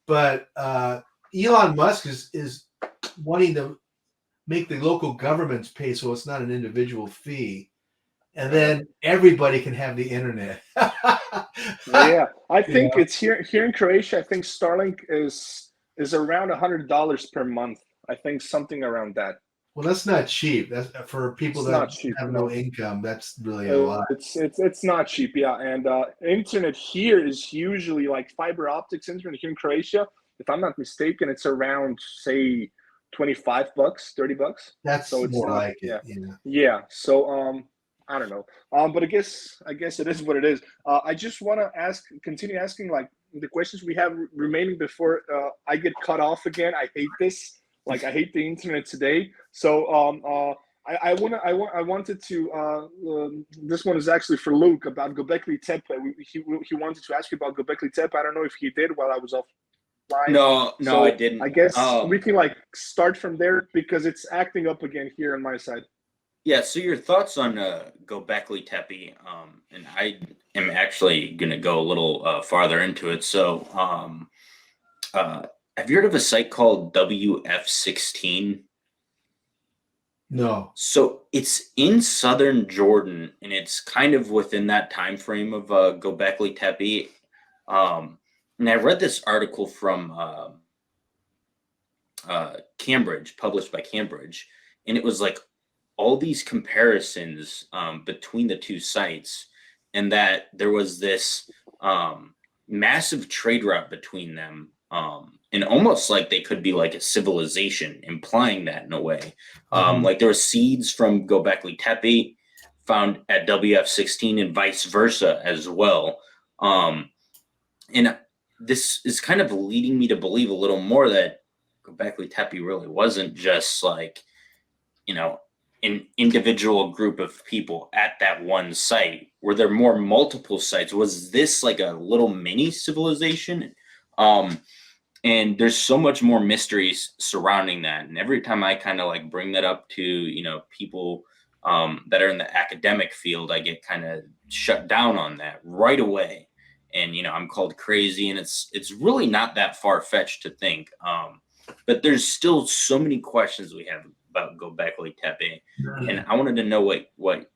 but Elon Musk is wanting to make the local governments pay, so it's not an individual fee, and then everybody can have the internet. Yeah, I You think know? it's here in Croatia. I think Starlink is around $100 per month. I think something around that. Well, that's not cheap. That's for people It's that not cheap, have no no. income. That's really a lot. It's not cheap, yeah. And internet here is usually like fiber optics internet here in Croatia. If I'm not mistaken, it's around say $25, $30. That's So it's more not, like it. yeah, Yeah. yeah. So I don't know. But I guess it is what it is. I just want to continue asking like the questions we have remaining before I get cut off again. I hate this. Like I hate the internet today. So I wanted to. This one is actually for Luke about Göbekli Tepe. He wanted to ask you about Göbekli Tepe. I don't know if he did while I was offline. No, I So didn't. I guess we can like start from there because it's acting up again here on my side. Yeah, so your thoughts on Göbekli Tepe, and I am actually going to go a little farther into it. So, uh, have you heard of a site called WF16? No. So it's in southern Jordan, and it's kind of within that time frame of Göbekli Tepe. And I read this article from Cambridge, published by Cambridge, and it was like all these comparisons between the two sites, and that there was this massive trade route between them, and almost like they could be like a civilization, implying that in a way. Like there were seeds from Göbekli Tepe found at WF16 and vice versa as well. And this is kind of leading me to believe a little more that Göbekli Tepe really wasn't just like, you know, an individual group of people at that one site. Were there more multiple sites? Was this like a little mini civilization? And there's so much more mysteries surrounding that. And every time I kind of like bring that up to, people that are in the academic field, I get kind of shut down on that right away. And, I'm called crazy, and it's really not that far fetched to think. But there's still so many questions we have about Göbekli Tepe, and I wanted to know what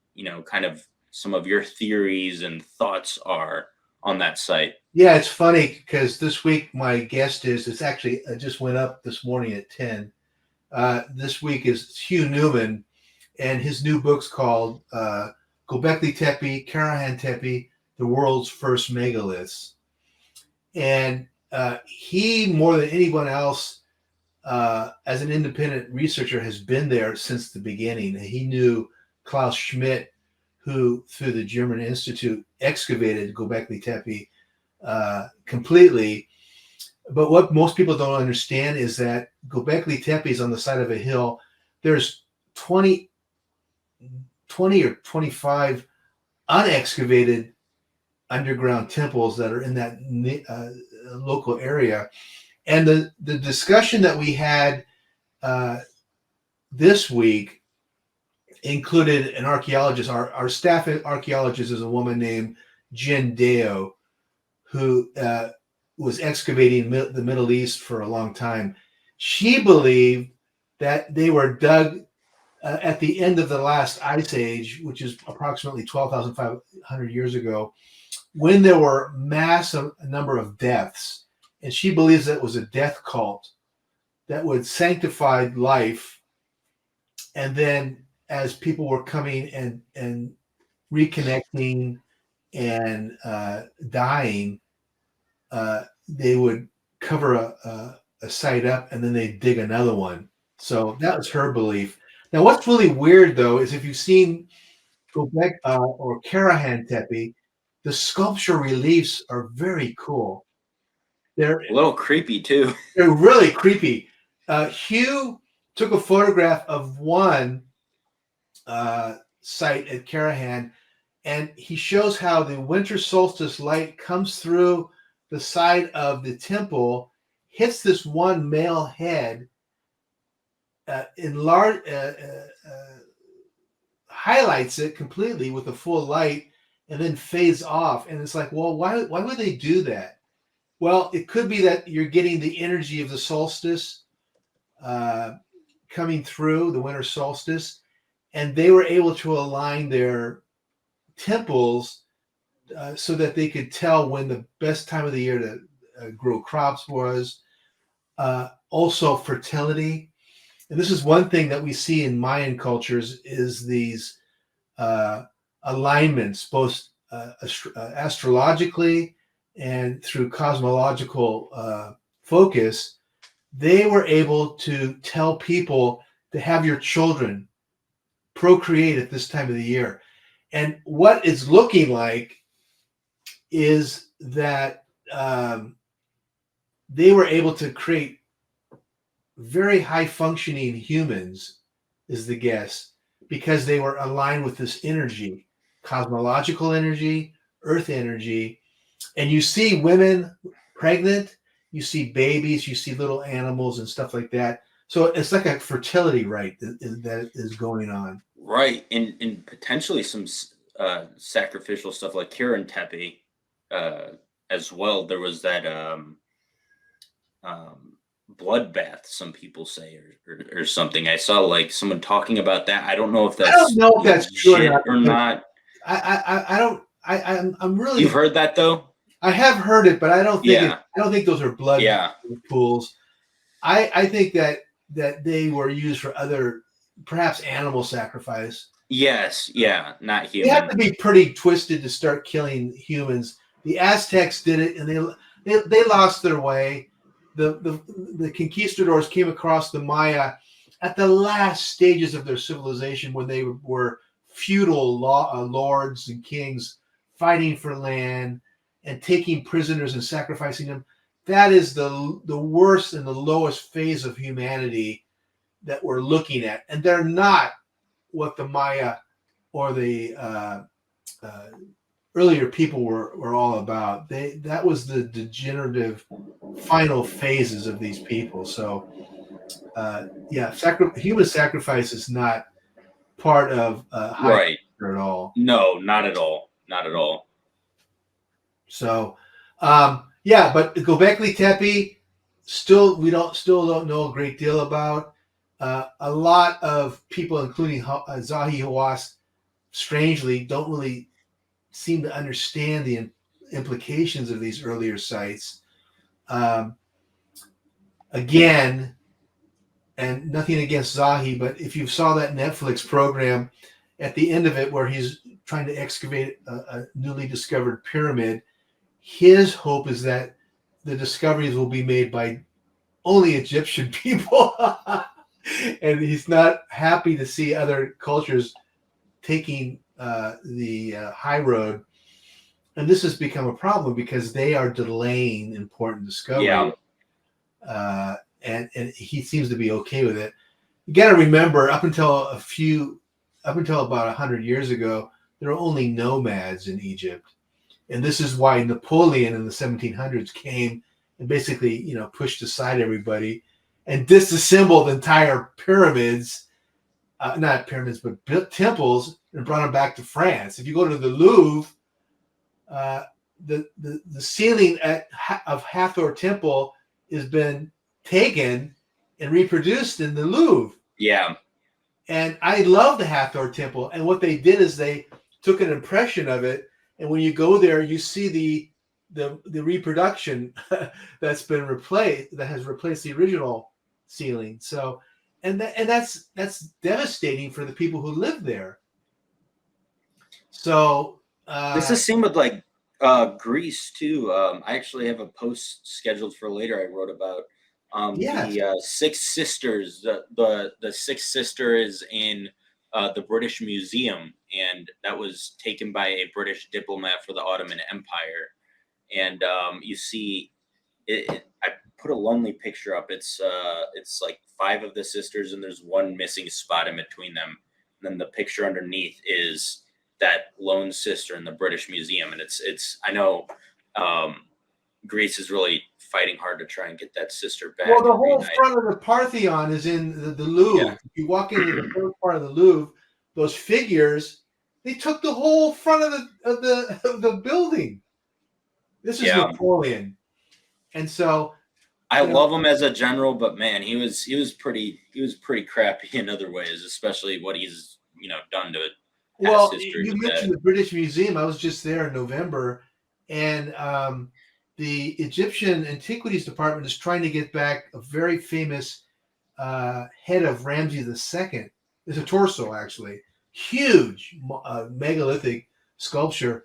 kind of some of your theories and thoughts are on that site. Yeah, it's funny because this week my guest it's actually I just went up this morning at 10. This week is Hugh Newman, and his new book's called Göbekli Tepe, Karahan Tepe, the world's first megaliths. And he, more than anyone else, as an independent researcher, has been there since the beginning. He knew Klaus Schmidt, who through the German Institute excavated Göbekli Tepe completely. But what most people don't understand is that Göbekli Tepe is on the side of a hill. There's 20 or 25 unexcavated underground temples that are in that local area. And the discussion that we had this week included an archaeologist. Our staff archaeologist is a woman named Jen Deo, who was excavating the Middle East for a long time. She believed that they were dug at the end of the last ice age, which is approximately 12,500 years ago, when there were massive number of deaths. And she believes that was a death cult that would sanctify life. And then as people were coming and reconnecting and dying, they would cover a site up and then they dig another one. So that was her belief. Now, what's really weird, though, is if you've seen Gobek or Karahan Tepe, the sculpture reliefs are very cool. They're A little creepy too. they're really creepy. Hugh took a photograph of one site at Karahan, and he shows how the winter solstice light comes through the side of the temple, hits this one male head, highlights it completely with a full light, and then fades off. And it's like, well, why would they do that? Well, it could be that you're getting the energy of the solstice coming through the winter solstice, and they were able to align their temples so that they could tell when the best time of the year to grow crops was. Also, fertility. And this is one thing that we see in Mayan cultures is these alignments, both astrologically and through cosmological focus. They were able to tell people to have your children procreate at this time of the year. And what it's looking like is that they were able to create very high functioning humans, is the guess, because they were aligned with this energy, cosmological energy, earth energy. And you see women pregnant, you see babies, you see little animals and stuff like that. So it's like a fertility rite that is going on. Right, and potentially some sacrificial stuff like Kieran Tepe as well. There was that bloodbath, some people say, or something. I saw like someone talking about that. I don't know if that's I don't know if that's true or not. I'm really. You've heard that though? I have heard it, but I don't think I don't think those are blood pools. I think that they were used for other, perhaps animal sacrifice. Yes, yeah, not human. You have to be pretty twisted to start killing humans. The Aztecs did it, and they lost their way. The conquistadors came across the Maya at the last stages of their civilization, when they were feudal lords and kings fighting for land and taking prisoners and sacrificing them. That is the worst and the lowest phase of humanity that we're looking at. And they're not what the Maya or the earlier people were all about. That was the degenerative final phases of these people. So human sacrifice is not part of right at all. No, not at all. Not at all. So but Göbekli Tepe, we still don't know a great deal about. A lot of people, including Zahi Hawass, strangely don't really seem to understand the implications of these earlier sites. Again, and nothing against Zahi, but if you saw that Netflix program, at the end of it where he's trying to excavate a newly discovered pyramid, his hope is that the discoveries will be made by only Egyptian people. And he's not happy to see other cultures taking the high road. And this has become a problem because they are delaying important discovery. Yeah. And he seems to be okay with it. You got to remember, up until about 100 years ago, there were only nomads in Egypt. And this is why Napoleon in the 1700s came and basically, pushed aside everybody and disassembled entire pyramids, not pyramids, but temples, and brought them back to France. If you go to the Louvre, the ceiling of Hathor Temple has been taken and reproduced in the Louvre. Yeah. And I love the Hathor Temple. And what they did is they took an impression of it. And when you go there, you see the reproduction that's been replaced, that has replaced the original ceiling. So, and that's devastating for the people who live there. So this is the same with like Greece too. I actually have a post scheduled for later. I wrote about the Six Sisters. The Sixth Sister is in the British Museum, and that was taken by a British diplomat for the Ottoman Empire. And you see, I put a lonely picture up. It's like 5 of the sisters, and there's one missing spot in between them. And then the picture underneath is that lone sister in the British Museum, and it's I know Greece is really fighting hard to try and get that sister back. Well, the whole front of the Parthenon is in the Louvre. Yeah. If you walk into the first part of the Louvre, those figures, they took the whole front of the building. This is Napoleon, and so I love him as a general, but man, he was pretty crappy in other ways, especially what he's done to. Well, you mentioned the British Museum. I was just there in November, and the Egyptian Antiquities Department is trying to get back a very famous head of Ramses II. It's a torso, actually, huge megalithic sculpture,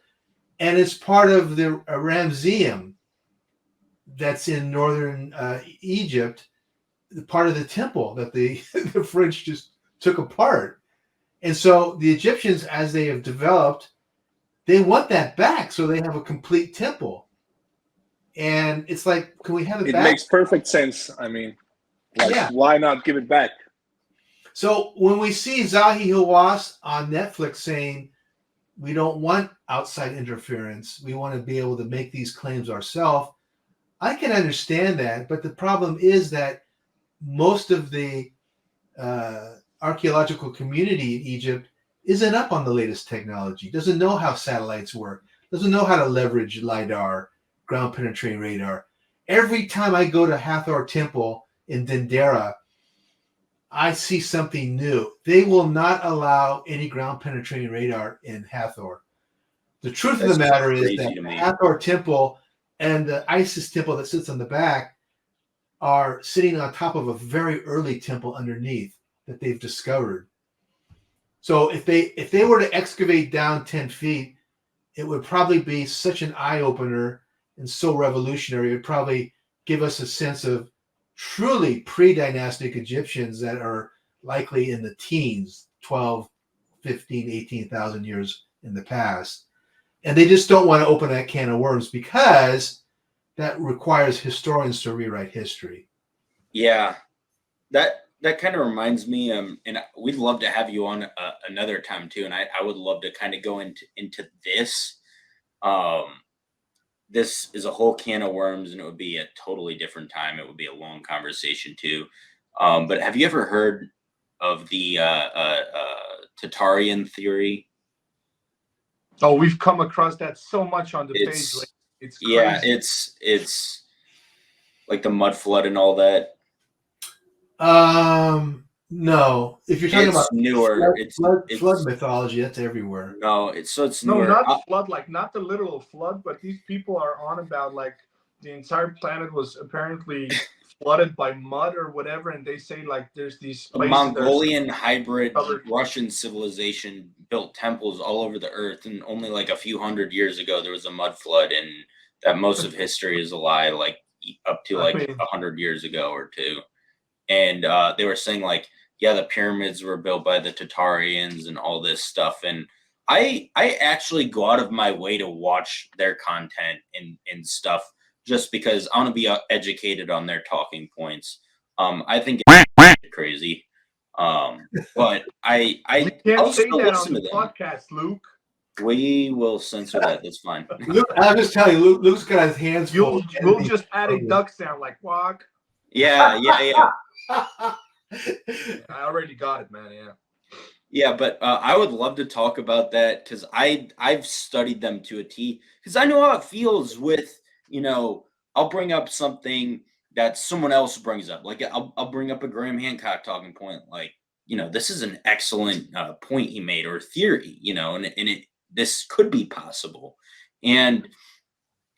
and it's part of the Ramseum that's in northern Egypt, part of the temple that the French just took apart. And so the Egyptians, as they have developed, they want that back so they have a complete temple. And it's like, can we have it back? It makes perfect sense. I mean, why not give it back? So when we see Zahi Hawass on Netflix saying, we don't want outside interference, we want to be able to make these claims ourselves, I can understand that. But the problem is that most of the archaeological community in Egypt isn't up on the latest technology, doesn't know how satellites work, doesn't know how to leverage LiDAR, ground penetrating radar. Every time I go to Hathor Temple in Dendera, I see something new. They will not allow any ground penetrating radar in Hathor. The truth of the matter is that Hathor Temple and the Isis temple that sits on the back are sitting on top of a very early temple underneath that they've discovered. So if they were to excavate down 10 feet, it would probably be such an eye-opener and so revolutionary. It would probably give us a sense of truly pre-dynastic Egyptians that are likely in the teens, 12, 15, 18,000 years in the past. And they just don't want to open that can of worms because that requires historians to rewrite history. Yeah, that kind of reminds me, and we'd love to have you on another time too. And I would love to kind of go into this. This is a whole can of worms, and it would be a totally different time. It would be a long conversation too. But have you ever heard of the Tatarian theory? Oh, we've come across that so much on the page. Like, it's crazy. Yeah, it's like the mud flood and all that. No. If you're talking about newer, flood mythology, that's everywhere. No, it's newer. No, not flood, like not the literal flood, but these people are on about like the entire planet was apparently flooded by mud or whatever, and they say like there's these Mongolian hybrid Russian civilization built temples all over the earth, and only like a few hundred years ago there was a mud flood, and that most of history is a lie, like up to like 100 years ago or two. And they were saying like, yeah, the pyramids were built by the Tatarians and all this stuff. And I actually go out of my way to watch their content and stuff just because I want to be educated on their talking points. I think it's crazy. But I can't say that on the podcast, Luke. We will censor that. That's fine. Luke, I'll just tell you, Luke's got his hands full. We'll just add a duck sound like quack. Yeah. I already got it, man. Yeah, but I would love to talk about that because I've studied them to a T because I know how it feels with, I'll bring up something that someone else brings up. Like I'll bring up a Graham Hancock talking point. Like, this is an excellent point he made or theory, and this could be possible. And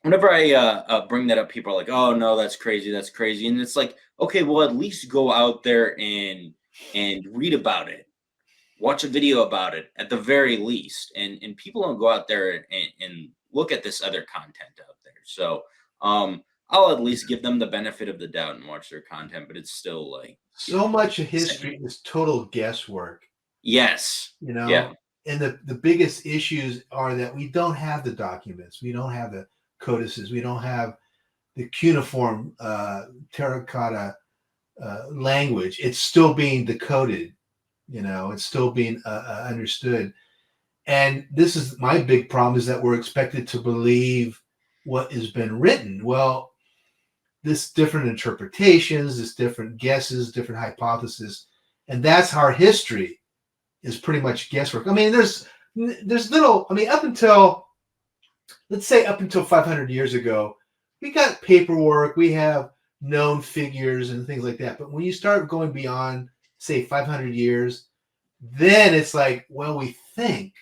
whenever I bring that up, people are like, oh, no, that's crazy. That's crazy. And it's like, okay, well, at least go out there and read about it. Watch a video about it at the very least. And people don't go out there and look at this other content out there. So I'll at least give them the benefit of the doubt and watch their content. But it's still like. So much of history is total guesswork. Yes. You know, Yeah. and the biggest issues are that we don't have the documents, we don't have the codices, we don't have the cuneiform terracotta language. It's still being decoded. It's still being understood. And this is my big problem, is that we're expected to believe what has been written. Well, this different interpretations, this different guesses, different hypotheses, and that's our history is pretty much guesswork. I mean, there's little. I mean, up until, let's say, up until 500 years ago, we got paperwork, we have known figures and things like that. But when you start going beyond, say, 500 years, then it's like, well, we think,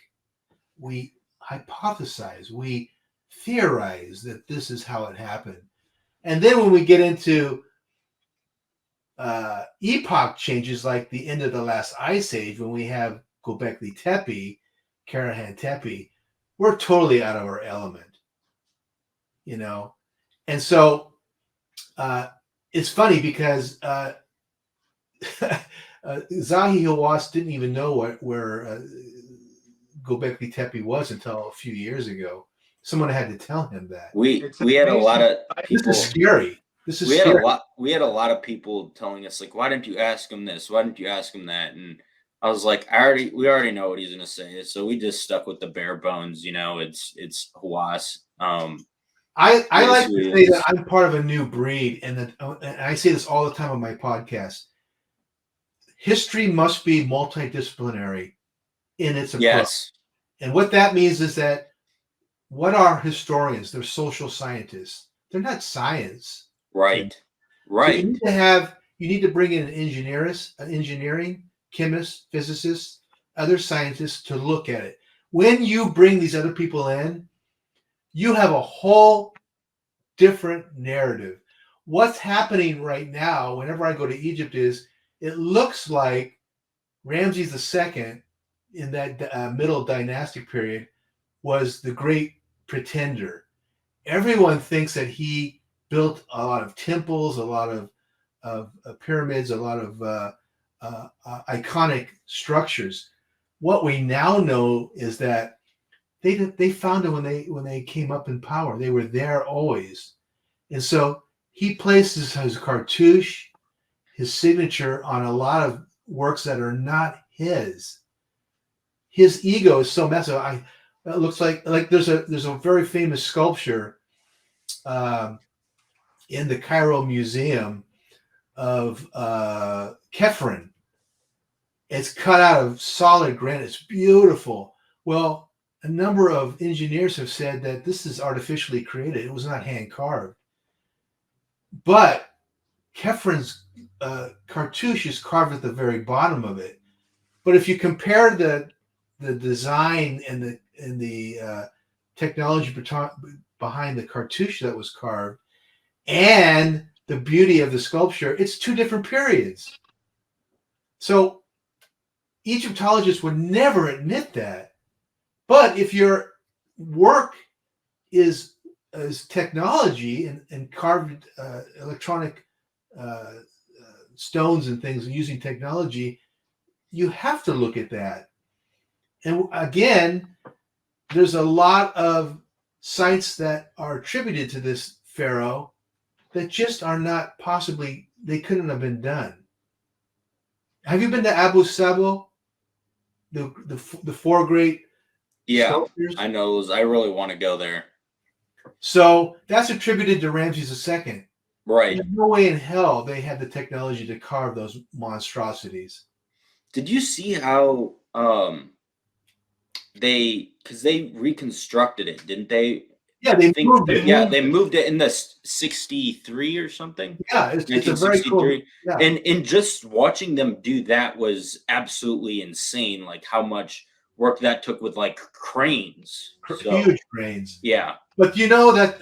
we hypothesize, we theorize that this is how it happened. And then when we get into epoch changes, like the end of the last ice age, when we have Göbekli Tepe, Karahan Tepe, we're totally out of our element, And so it's funny because Zahi Hawass didn't even know where Göbekli Tepe was until a few years ago. Someone had to tell him that. We had a lot of people. This is scary. We had a lot of people telling us, like, why didn't you ask him this? Why didn't you ask him that? And I was like, we already know what he's gonna say. So we just stuck with the bare bones, it's Hawass. I like to say that I'm part of a new breed, and I say this all the time on my podcast. History must be multidisciplinary in its approach. Yes. And what that means is that what are historians? They're social scientists. They're not science. Right. So you need to bring in an engineering, chemists, physicists, other scientists to look at it. When you bring these other people in, you have a whole different narrative. What's happening right now, whenever I go to Egypt, is it looks like Ramses II in that middle dynastic period was the great pretender. Everyone thinks that he built a lot of temples, a lot of pyramids, a lot of iconic structures. What we now know is that they found it when they came up in power. They were there always, and so he places his cartouche, his signature on a lot of works that are not his. His ego is so massive. It looks like there's a very famous sculpture in the Cairo Museum of Khephren. It's cut out of solid granite. It's beautiful. Well, a number of engineers have said that this is artificially created. It was not hand carved. But Khephren's cartouche is carved at the very bottom of it. But if you compare the design and the technology behind the cartouche that was carved and the beauty of the sculpture, it's two different periods. So Egyptologists would never admit that. But if your work is technology and carved electronic stones and things using technology, you have to look at that. And again, there's a lot of sites that are attributed to this pharaoh that just are not they couldn't have been done. Have you been to Abu Simbel? The four great sculptures? I know those. I really want to go there. So that's attributed to Ramses II. Right. There's no way in hell they had the technology to carve those monstrosities. Did you see how they reconstructed it, didn't they? Yeah, they moved it. Yeah, they moved it in the 63 or something. Yeah, it's a very cool. Yeah. And just watching them do that was absolutely insane. Like how much work that took with like cranes. Huge cranes. Yeah. But you know that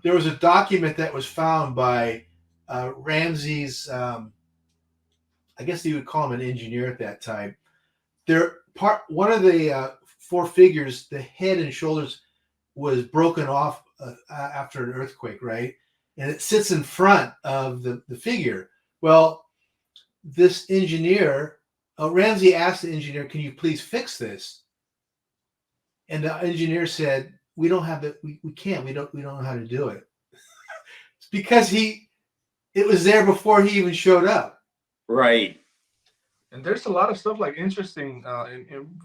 there was a document that was found by Ramses. I guess you would call him an engineer at that time. One of the four figures, the head and shoulders was broken off after an earthquake, right? And it sits in front of the figure. Well, this engineer Ramsey asked the engineer, "Can you please fix this?" And the engineer said, "We don't have the we can't we don't know how to do it." It's because it was there before he even showed up. Right. And there's a lot of stuff like interesting,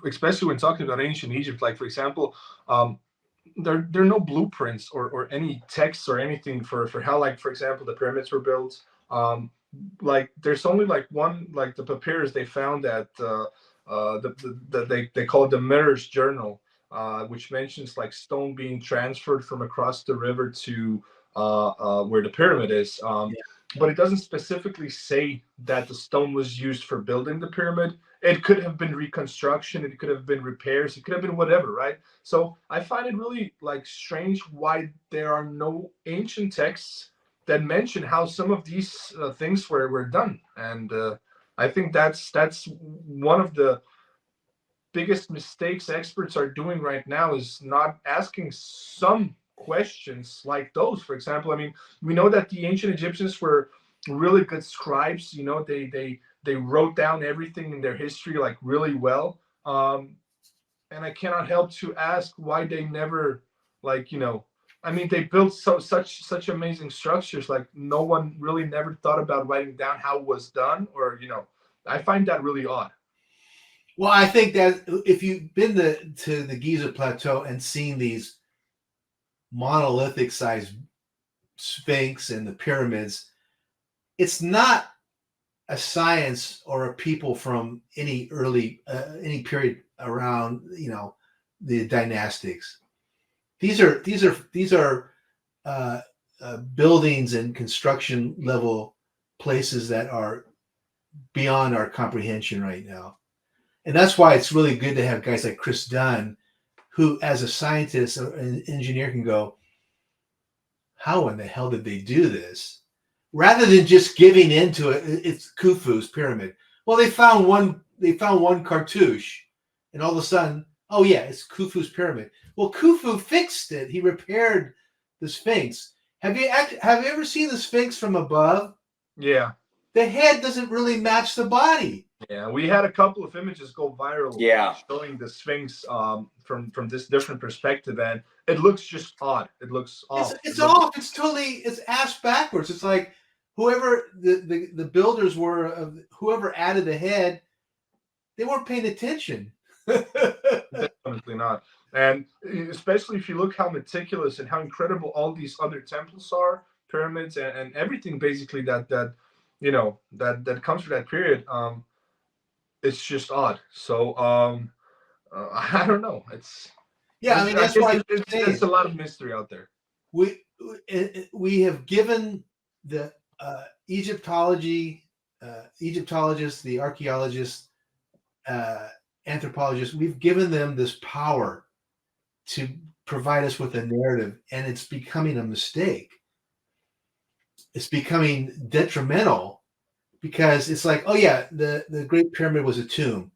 especially when talking about ancient Egypt. Like for example, there are no blueprints or any texts or anything for how, like for example, the pyramids were built. Like there's only like one, like the papyrus they found at they call it the Mirror's Journal, which mentions like stone being transferred from across the river to where the pyramid is. But it doesn't specifically say that the stone was used for building the pyramid. It could have been reconstruction, it could have been repairs, it could have been whatever, right? So I find it really like strange why there are no ancient texts that mention how some of these things were done. And I think that's one of the biggest mistakes experts are doing right now, is not asking some questions like those. For example, I mean, we know that the ancient Egyptians were really good scribes. You know, they wrote down everything in their history like really well. And I cannot help to ask why they never, like, you know, I mean, they built such amazing structures. Like no one really never thought about writing down how it was done, or you know, I find that really odd. Well, I think that if you've been to the Giza Plateau and seen these monolithic sized sphinx and the pyramids, it's not a science or a people from any early any period around, you know, the dynastics. These are buildings and construction level places that are beyond our comprehension right now. And that's why it's really good to have guys like Chris Dunn, who, as a scientist or an engineer, can go, how in the hell did they do this? Rather than just giving into it, it's Khufu's pyramid. Well, they found one cartouche, and all of a sudden, oh yeah, it's Khufu's pyramid. Well, Khufu fixed it. He repaired the Sphinx. Have you ever seen the Sphinx from above? Yeah. The head doesn't really match the body. Yeah, we had a couple of images go viral, Yeah. showing the Sphinx from this different perspective, and it looks just odd. It looks off. It's off. It's totally, it's ass backwards. It's like whoever the builders were, whoever added the head, they weren't paying attention. Definitely not. And especially if you look how meticulous and how incredible all these other temples are, pyramids, and everything basically that you know that comes from that period. It's just odd. So I don't know. It's Yeah, I mean that's why it's a lot of mystery out there. We have given the Egyptologists, the archaeologists, anthropologists, we've given them this power to provide us with a narrative, and it's becoming a mistake. It's becoming detrimental because it's like, oh yeah, the Great Pyramid was a tomb.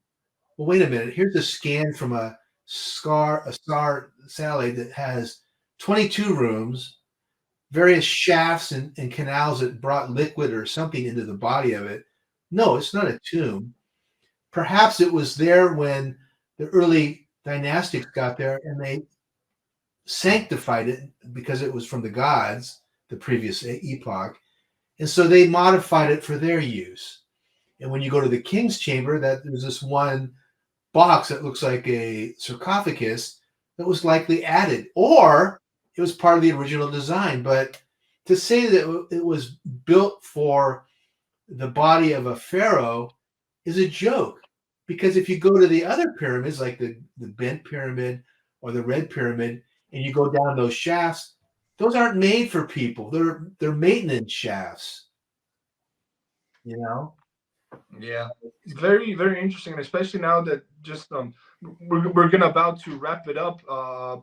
Well, wait a minute. Here's a scan from a star satellite that has 22 rooms, various shafts and canals that brought liquid or something into the body of it. No, it's not a tomb. Perhaps it was there when the early dynastics got there and they sanctified it because it was from the gods, the previous epoch. And so they modified it for their use. And when you go to the king's chamber, that there's this one box that looks like a sarcophagus that was likely added, or it was part of the original design. But to say that it was built for the body of a pharaoh is a joke, because if you go to the other pyramids, like the bent pyramid or the red pyramid, and you go down those shafts, those aren't made for people. They're maintenance shafts. You know? Yeah, very very interesting, and especially now that just we're gonna about to wrap it up.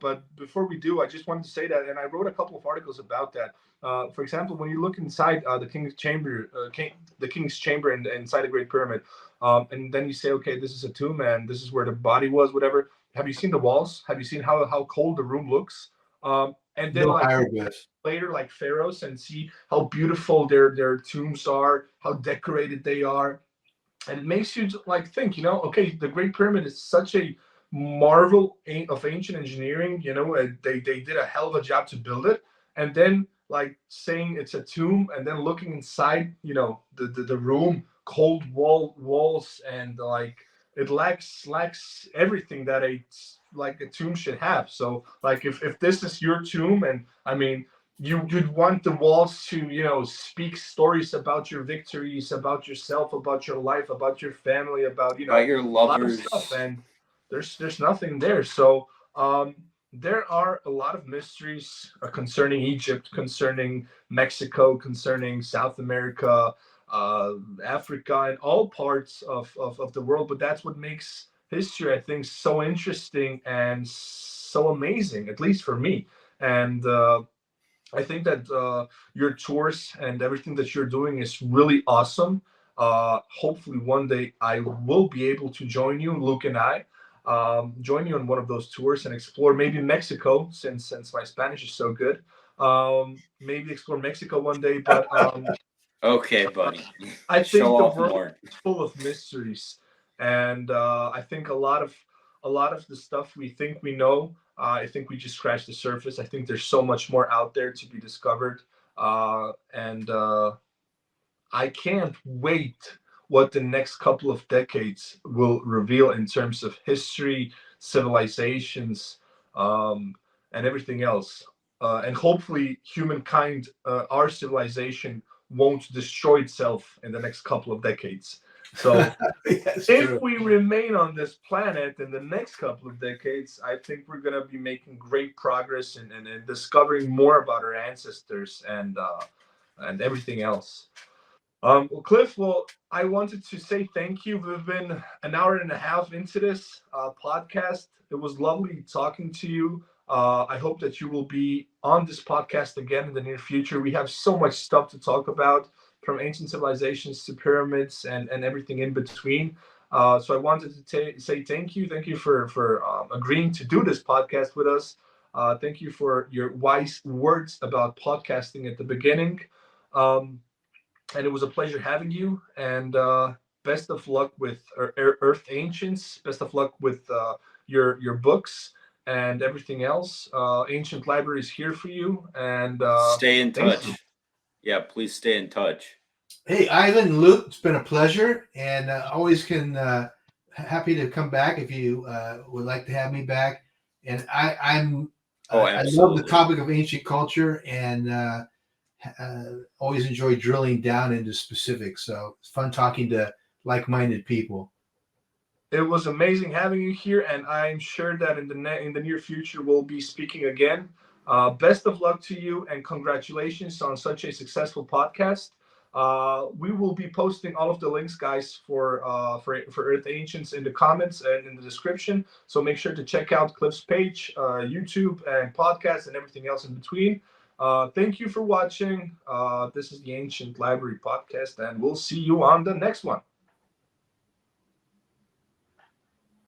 But before we do, I just wanted to say that, and I wrote a couple of articles about that. For example, when you look inside the king's chamber, the king's chamber, and inside the Great Pyramid, and then you say, okay, this is a tomb, and this is where the body was, whatever. Have you seen the walls? Have you seen how cold the room looks? And then No like hieroglyphs. later like pharaohs and see how beautiful their tombs are, how decorated they are. and it makes you like think, okay, the Great Pyramid is such a marvel of ancient engineering. They did a hell of a job to build it, and then like saying it's a tomb, and then looking inside, the room, cold walls, and like it lacks everything that a tomb should have. So like if this is your tomb, and I mean you'd want the walls to speak stories about your victories, about yourself, about your life, about your family, about About your a lot of stuff, lovers. and there's nothing there. So there are a lot of mysteries concerning Egypt, concerning Mexico, concerning South America, uh, Africa, and all parts of the world. But that's what makes history, I think, so interesting and so amazing, at least for me. And I think that your tours and everything that you're doing is really awesome. Hopefully, one day I will be able to join you, Luke and I, join you on one of those tours and explore maybe Mexico, since my Spanish is so good. Maybe explore Mexico one day, but Okay, buddy. I Show think the off world more. is full of mysteries, and I think a lot of the stuff we think we know, I think we just scratched the surface. I think there's so much more out there to be discovered, and I can't wait what the next couple of decades will reveal in terms of history, civilizations, and everything else. And hopefully, humankind, our civilization, won't destroy itself in the next couple of decades. So, That's if true. we remain on this planet in the next couple of decades, I think we're going to be making great progress in discovering more about our ancestors and everything else. Well, Cliff, I wanted to say thank you. We've been an hour and a half into this podcast. It was lovely talking to you. I hope that you will be on this podcast again in the near future. We have so much stuff to talk about, from ancient civilizations to pyramids and everything in between. So I wanted to say thank you. Thank you for agreeing to do this podcast with us. Thank you for your wise words about podcasting at the beginning. Um, and it was a pleasure having you. And best of luck with Earth Ancients. Best of luck with your books and everything else. Ancient Library is here for you, and Stay in thank you. touch. Yeah, please stay in touch. Hey, Ivan, Luke, it's been a pleasure, and always can happy to come back if you would like to have me back. And Oh, I love the absolutely. topic of ancient culture, and always enjoy drilling down into specifics. So it's fun talking to like-minded people. It was amazing having you here, and I'm sure that in the near future we'll be speaking again. Best of luck to you, and congratulations on such a successful podcast. We will be posting all of the links, guys, for Earth Ancients in the comments and in the description. So make sure to check out Cliff's page, YouTube, and podcast, and everything else in between. Thank you for watching. This is the Ancient Library podcast, and we'll see you on the next one.